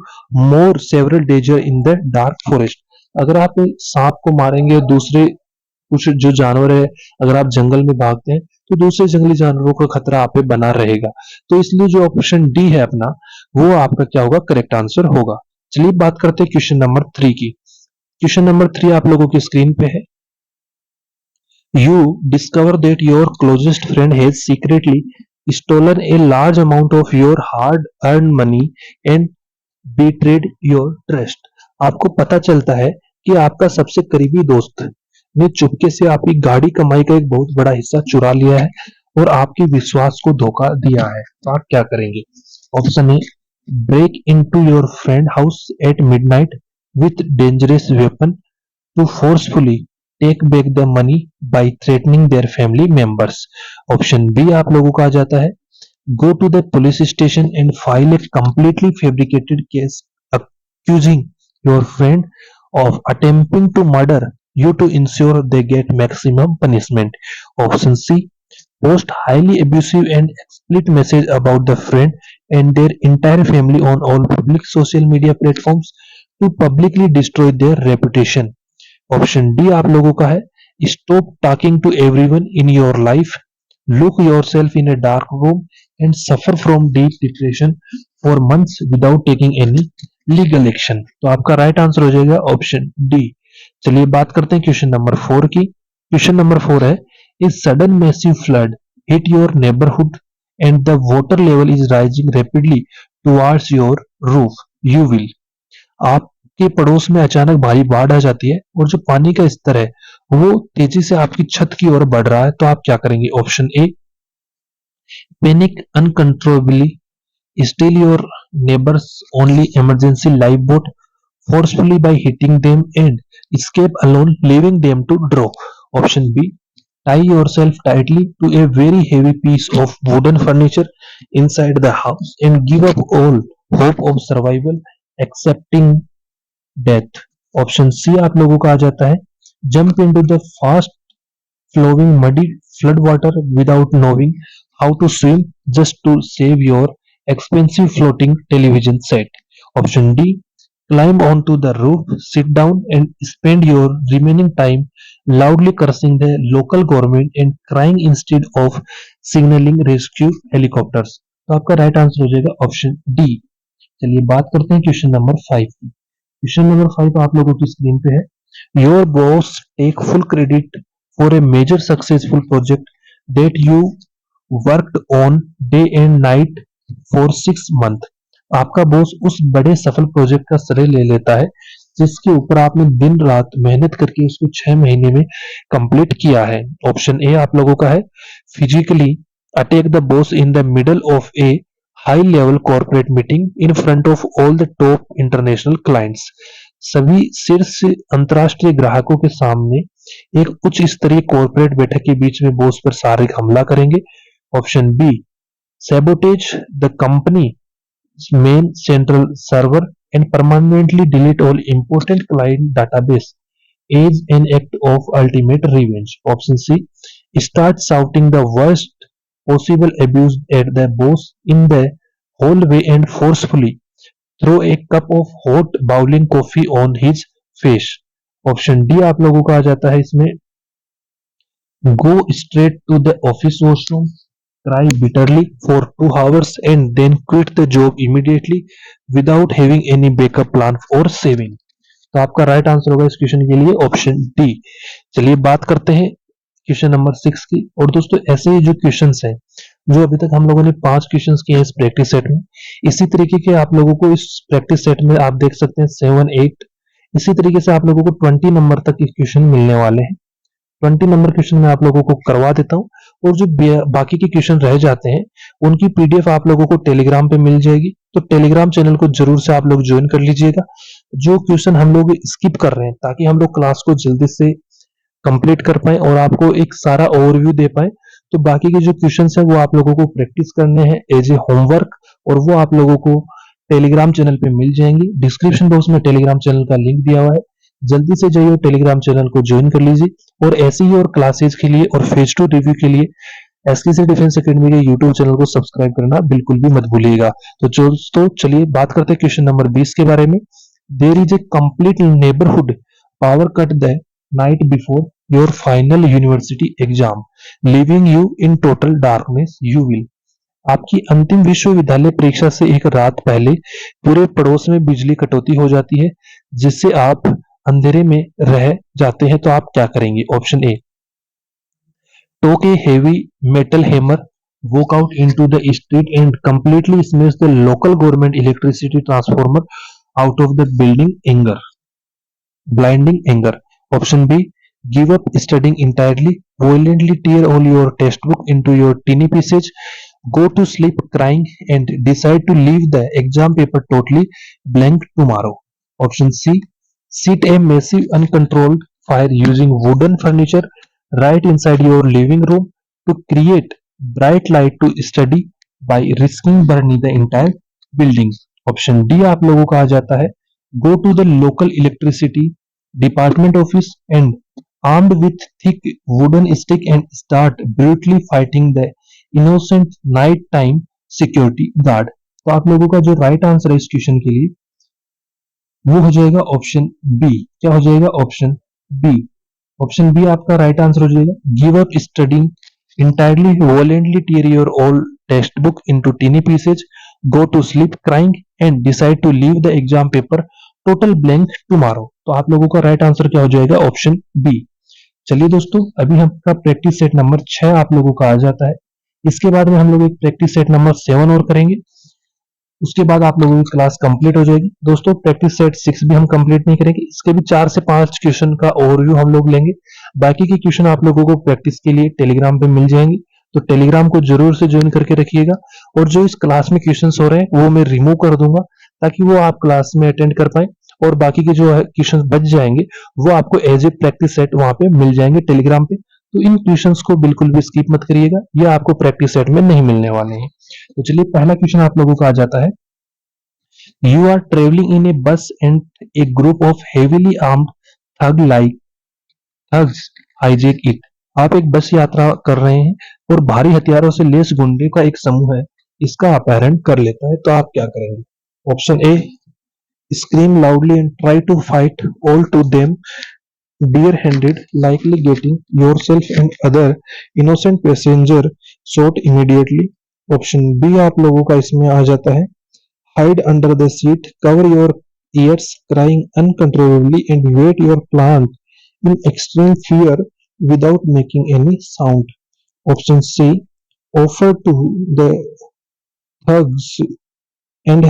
more several danger in the dark forest, अगर आप सांप को मारेंगे, दूसरे कुछ जो जानवर है, अगर आप जंगल में भागते हैं तो दूसरे जंगली जानवरों का खतरा आप पे बना रहेगा। तो इसलिए जो ऑप्शन डी है अपना, वो आपका क्या होगा, करेक्ट आंसर होगा। चलिए बात करते हैं क्वेश्चन नंबर 3 की। क्वेश्चन नंबर 3 आप लोगों की स्क्रीन पे है। You discover that your closest friend has secretly stolen a large amount of your hard-earned money and betrayed your trust। आपको पता चलता है कि आपका सबसे करीबी दोस्त ने चुपके से आपकी गाड़ी कमाई का एक बहुत बड़ा हिस्सा चुरा लिया है और आपके विश्वास को धोखा दिया है। तो आप क्या करेंगे? Option A, break into your friend house at midnight with dangerous weapon to forcefully take back the money by threatening their family members। Option B आप लोगों का आ जाता है, go to the police station and file a completely fabricated case accusing your friend of attempting to murder you to ensure they get maximum punishment। Option C, post highly abusive and explicit message about the friend and their entire family on all public social media platforms to publicly destroy their reputation। Option D आप लोगों का है, stop talking to everyone in your life, lock yourself in a dark room and suffer from deep depression for months without taking any legal action. तो आपका right answer हो जाएगा option D. चलिए बात करते हैं क्वेश्चन नंबर 4 की। Question number 4 है, a sudden massive flood hit your neighbourhood and the water level is rising rapidly towards your roof, you will. आपके पड़ोस में अचानक भारी बाढ़ आ जाती है और जो पानी का स्तर है वो तेजी से आपकी छत की ओर बढ़ रहा है। तो आप क्या करेंगे? Option A, panic uncontrollably, steel your neighbours only emergency life boat forcefully by hitting them and escape alone, leaving them to drown। Option B, tie yourself tightly to a very heavy piece of wooden furniture inside the house and give up all hope of survival accepting death. Option C आप लोगों का आ जाता है, jump into the fast flowing muddy flood water without knowing how to swim just to save your expensive floating television set। Option D, climb onto the roof, sit down and spend your remaining time loudly cursing the local government and crying instead of signaling rescue helicopters। तो आपका right answer हो जाएगा option D. चलिए बात करते हैं question number 5 की। Question number 5 आप लोगों की स्क्रीन पे है, your boss take full credit for a major successful project that you worked on day and night for 6 month. आपका बॉस उस बड़े सफल प्रोजेक्ट का श्रेय ले लेता है जिसके ऊपर आपने दिन रात मेहनत करके उसको 6 महीने में कंप्लीट किया है। ऑप्शन ए आप लोगों का है, physically attack the boss in the middle of A high level corporate meeting in front of all the top international clients. सभी शीर्ष अंतरराष्ट्रीय ग्राहकों के सामने एक उच्च स्तरीय कॉर्पोरेट बैठक के बीच में बॉस पर शारीरिक हमला करेंगे। Option B, sabotage the company's main central server and permanently delete all important client database as an act of ultimate revenge। Option C, start shouting the worst possible abuse at the boss in the hallway and forcefully throw a cup of hot boiling coffee on his face। Option D आप लोगों का आ जाता है इसमें, go straight to the office washroom cry bitterly for 2 hours and then quit the job immediately without having any backup plan or saving? तो आपका right answer होगा इस क्वेश्चन के लिए ऑप्शन डी। चलिए बात करते हैं क्वेश्चन नंबर 6 की। और दोस्तों ऐसे ही जो क्वेश्चंस हैं, जो अभी तक हम लोगों ने 5 क्वेश्चंस किए हैं इस प्रैक्टिस सेट में, इसी तरीके के आप लोगों को इस प्रैक्टिस सेट में आप देख सकते हैं 7, 8, इसी तरीके से आप लोगों को 20 नंबर तक के क्वेश्चन मिलने वाले हैं। 20 नंबर क्वेश्चन मैं आप लोगों को करवा देता हूँ, और जो बाकी के क्वेश्चन रह जाते हैं उनकी पीडीएफ आप लोगों को टेलीग्राम पे मिल जाएगी। तो टेलीग्राम चैनल को जरूर से आप लोग ज्वाइन कर लीजिएगा। जो क्वेश्चन हम लोग स्किप कर रहे हैं, ताकि हम लोग क्लास को जल्दी से कंप्लीट कर पाए और आपको एक सारा ओवरव्यू दे पाए। तो बाकी के जो क्वेश्चंस हैं वो आप लोगों को प्रैक्टिस करने हैं एज ए होमवर्क, और वो आप लोगों को टेलीग्राम चैनल पे मिल जाएंगे। डिस्क्रिप्शन बॉक्स में टेलीग्राम चैनल का लिंक दिया हुआ है, जल्दी से जाइए टेलीग्राम चैनल को ज्वाइन कर लीजिए। और ऐसे ही और क्लासेज के लिए और फेज 2 रिव्यू के लिए एसकेसी डिफेंस एकेडमी के यूट्यूब चैनल को सब्सक्राइब करना बिल्कुल भी मत भूलिएगा। तो दोस्तों चलिए बात करते हैं क्वेश्चन नंबर 20 के बारे में। There is a complete neighbourhood power cut the night before your final university exam, living you in total darkness, you will. आपकी अंतिम विश्वविद्यालय परीक्षा से एक रात पहले पूरे पड़ोस में बिजली कटौती हो जाती है, जिससे आप अंधेरे में रह जाते हैं। तो आप क्या करेंगे? Option A, took a heavy metal hammer, walk out into the street and completely smash the local government electricity transformer out of the building, anger, blinding anger. Option B, give up studying entirely, violently tear all your textbook into your tiny pieces, go to sleep crying and decide to leave the exam paper totally blank tomorrow. Option C, set a massive uncontrolled fire using wooden furniture right inside your living room to create bright light to study by risking burning the entire building. Option D आप लोगों का आ जाता है, go to the local electricity department office and armed with thick wooden stick and start brutally fighting the innocent night time security guard. तो आप लोगों का जो राइट आंसर है इस क्वेश्चन के लिए वो हो जाएगा ऑप्शन बी। क्या हो जाएगा? Option B. ऑप्शन बी आपका राइट आंसर हो जाएगा, give up studying entirely, violently tear your old textbook into teeny pieces, go to sleep crying and decide to leave the exam paper total blank tomorrow. तो आप लोगों का right answer क्या हो जाएगा? Option B. चलिए दोस्तों, अभी आपका प्रैक्टिस सेट नंबर 6 आप लोगों का आ जाता है। इसके बाद में हम लोग एक प्रैक्टिस सेट नंबर 7 और करेंगे, उसके बाद आप लोगों की क्लास कंप्लीट हो जाएगी। दोस्तों प्रैक्टिस सेट 6 भी हम कंप्लीट नहीं करेंगे, इसके भी 4 से 5 क्वेश्चन का ओवरव्यू हम लोग लेंगे। बाकी के क्वेश्चन आप लोगों को प्रैक्टिस के लिए टेलीग्राम पे मिल जाएंगे, तो टेलीग्राम को जरूर से ज्वाइन करके रखिएगा। और जो इस क्लास में क्वेश्चन हो रहे हैं वो मैं रिमूव कर दूंगा, ताकि वो आप क्लास में अटेंड कर पाए, और बाकी के जो क्वेश्चन बच जाएंगे वो आपको एज ए प्रैक्टिस सेट वहां पे मिल जाएंगे टेलीग्राम पे। तो इन क्वेश्चंस को बिल्कुल भी स्किप मत करिएगा, ये आपको प्रैक्टिस सेट में नहीं मिलने वाले हैं। तो चलिए पहला क्वेश्चन आप लोगों का आ जाता है, You are traveling in a bus and a group of heavily armed thugs hijack it. आप एक बस यात्रा कर रहे हैं और भारी हथियारों से लैस गुंडे का एक समूह है इसका अपहरण कर लेता है। तो आप क्या करेंगे? Option A, scream loudly and try to fight all to them bare-handed, likely getting yourself and other innocent passenger shot immediately. Option B आप लोगों का इसमें आ जाता है, hide under the seat, cover your ears, crying uncontrollably, and wait your plant in extreme fear without making any sound. Option C, offer to the thugs and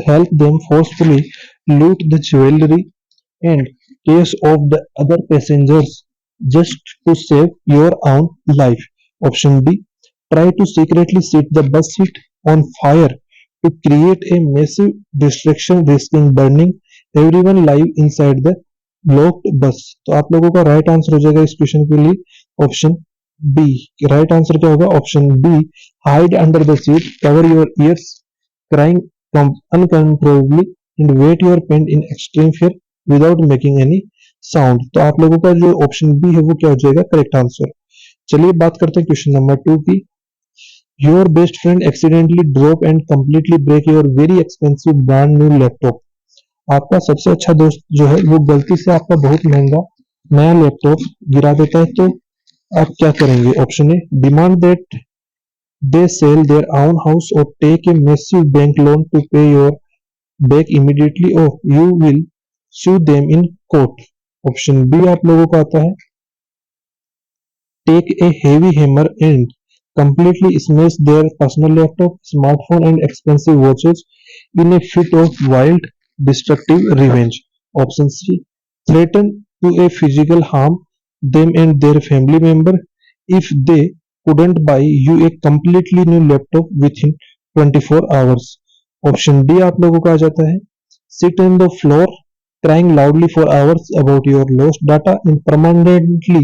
help them forcefully loot the jewelry and cash of the other passengers just to save your own life. Option D, try to secretly set the bus seat on fire to create a massive distraction risking burning everyone live inside the locked bus. तो आप लोगों का right answer हो जाएगा इस question के लिए option B. Right answer क्या होगा? Option B, hide under the seat, cover your ears, crying uncontrollably and wait your pain in extreme fear without making any sound. तो आप लोगों का जो ऑप्शन बी है वो क्या हो जाएगा? Correct answer. चलिए बात करते हैं क्वेश्चन नंबर 2 की। Your best friend accidentally drop and completely break your very expensive brand new laptop. आपका सबसे अच्छा दोस्त जो है वो गलती से आपका बहुत महंगा नया लैपटॉप गिरा देता है। तो आप क्या करेंगे? Option A, demand that they sell their own house or take a massive bank loan to pay your back immediately, or you will sue them in court. Option B आप लोगों को आता है, take a heavy hammer and completely smash their personal laptop, smartphone and expensive watches in a fit of wild, destructive revenge. Option C. Threaten to a physical harm them and their family member if they couldn't buy you a completely new laptop within 24 hours. Option D आप लोगों का आ जाता है, sit on the floor crying loudly for hours about your lost data and permanently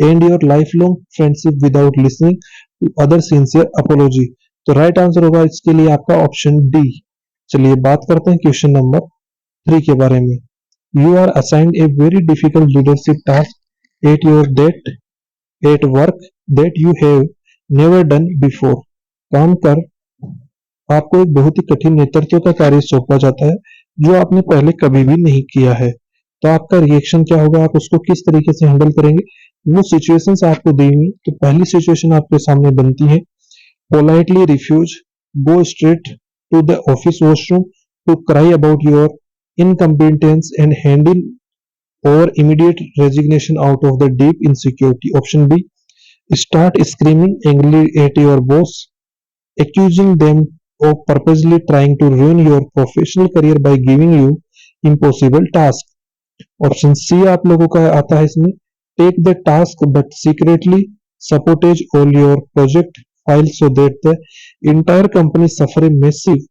end your lifelong friendship without listening to other sincere apology. तो right answer होगा इसके लिए आपका ऑप्शन डी। चलिए बात करते हैं क्वेश्चन नंबर 3 के बारे में। You are assigned a very difficult leadership task at your date at work that you have never done before. काम कर आपको एक बहुत ही कठिन नेतृत्व का कार्य सौंपा जाता है जो आपने पहले कभी भी नहीं किया है। तो आपका रिएक्शन क्या होगा, आप उसको किस तरीके से हैंडल करेंगे, वो सिचुएशंस आपको दी हुई। तो पहली सिचुएशन आपके सामने बनती है, politely refuse, go straight to the office washroom to cry about your incompetence and hand in और immediate resignation out of the deep insecurity. Option B, start screaming angry at your boss accusing them of purposely trying to ruin your professional career by giving you impossible tasks. Option C आप लोगों का आता है इसमें, take the task but secretly sabotage all your project files so that the entire company suffer a massive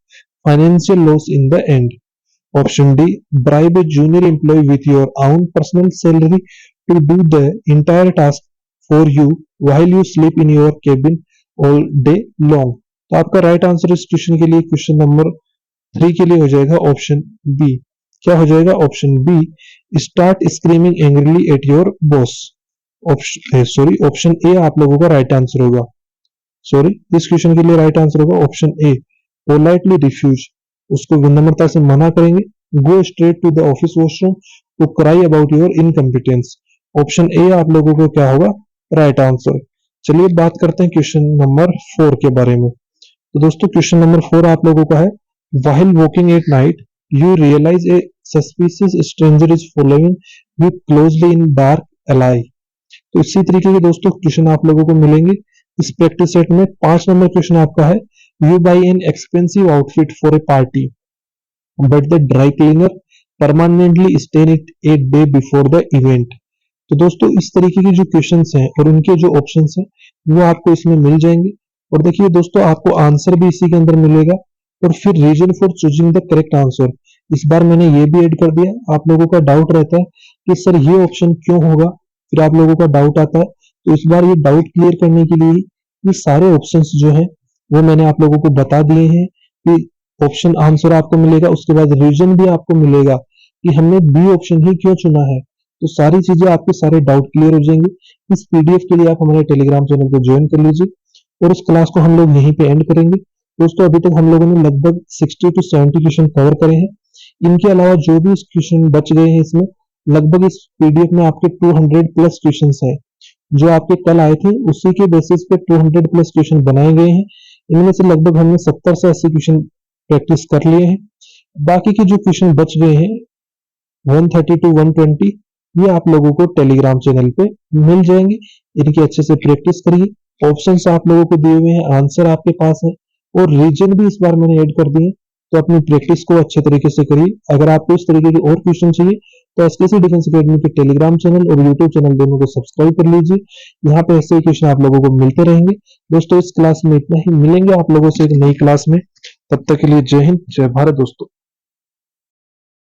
financial loss in the end. Option D, bribe a junior employee with your own personal salary to do the entire task for you while you sleep in your cabin all day long. तो आपका right answer इस question के लिए, question number 3 के लिए हो जाएगा option B. क्या हो जाएगा, option B, start screaming angrily at your boss. Option A आप लोगों का राइट आंसर होगा। इस क्वेश्चन के लिए राइट आंसर होगा ऑप्शन ए, पोलाइटली रिफ्यूज, उसको विनम्रता से मना करेंगे, go straight to the office washroom to cry about your incompetence. Option A आप लोगों को क्या होगा, राइट आंसर। चलिए बात करते हैं क्वेश्चन नंबर 4 के बारे में। तो दोस्तों क्वेश्चन नंबर 4 आप लोगों का है, while walking at night you realize a suspicious stranger is following you closely in dark alley. तो इसी तरीके के दोस्तों क्वेश्चन आप लोगों को मिलेंगे इस प्रैक्टिस सेट में। 5 नंबर क्वेश्चन आपका है, you buy an expensive outfit for a party but the dry cleaner permanently stain it a day before the event. तो दोस्तों इस तरीके के जो क्वेश्चंस हैं और उनके जो ऑप्शंस हैं वो आपको इसमें मिल जाएंगे। और देखिए दोस्तों आपको आंसर भी इसी के अंदर मिलेगा और फिर reason for choosing the correct answer. इस बार मैंने ये भी ऐड कर दिया। आप लोगों का डाउट रहता है कि सर ये ऑप्शन क्यों होगा, फिर आप लोगों का डाउट आता है, तो इस बार ये डाउट क्लियर करने के लिए ये सारे ऑप्शंस जो है वो मैंने आप लोगों को बता दिए हैं कि ऑप्शन आंसर आपको मिलेगा, उसके बाद रीजन भी आपको मिलेगा कि हमने बी ऑप्शन ही क्यों चुना है। तो सारी चीजें आपके सारे डाउट क्लियर हो जाएंगे। इस पीडीएफ के लिए आप हमारे टेलीग्राम चैनल को ज्वाइन कर लीजिए और इस क्लास को हम लोग यहीं पे एंड करेंगे। दोस्तों अभी तक हम लोगों ने लगभग 60 to 70 क्वेश्चन कवर करे हैं। इनके अलावा जो भी क्वेश्चन बच गए हैं इसमें लगभग इस पीडीएफ में आपके 200 प्लस क्वेश्चन हैं जो आपके कल आए थे, उसी के बेसिस पे 200 प्लस क्वेश्चन बनाए गए हैं। इनमें से लगभग हमने 70 से 80 क्वेश्चन प्रैक्टिस कर लिए हैं। बाकी के जो क्वेश्चन बच गए हैं 130 to 120 ये आप लोगों को टेलीग्राम चैनल पे मिल जाएंगे। इनकी अच्छे से प्रैक्टिस करिए, ऑप्शंस आप लोगों को दिए हुए हैं, आंसर आपके पास है और रीजन भी इस बार मैंने ऐड कर दिए। तो अपनी प्रैक्टिस को अच्छे तरीके से करिए। अगर आपको इस तरीके के और क्वेश्चन चाहिए तो एसकेसी डिफेंस एकेडमी के टेलीग्राम चैनल और यूट्यूब चैनल दोनों को सब्सक्राइब कर लीजिए। यहाँ पे ऐसे ही क्वेश्चन आप लोगों को मिलते रहेंगे। दोस्तों इस क्लास में इतना ही, मिलेंगे आप लोगों से एक नई क्लास में। तब तक के लिए जय हिंद, जय भारत दोस्तों।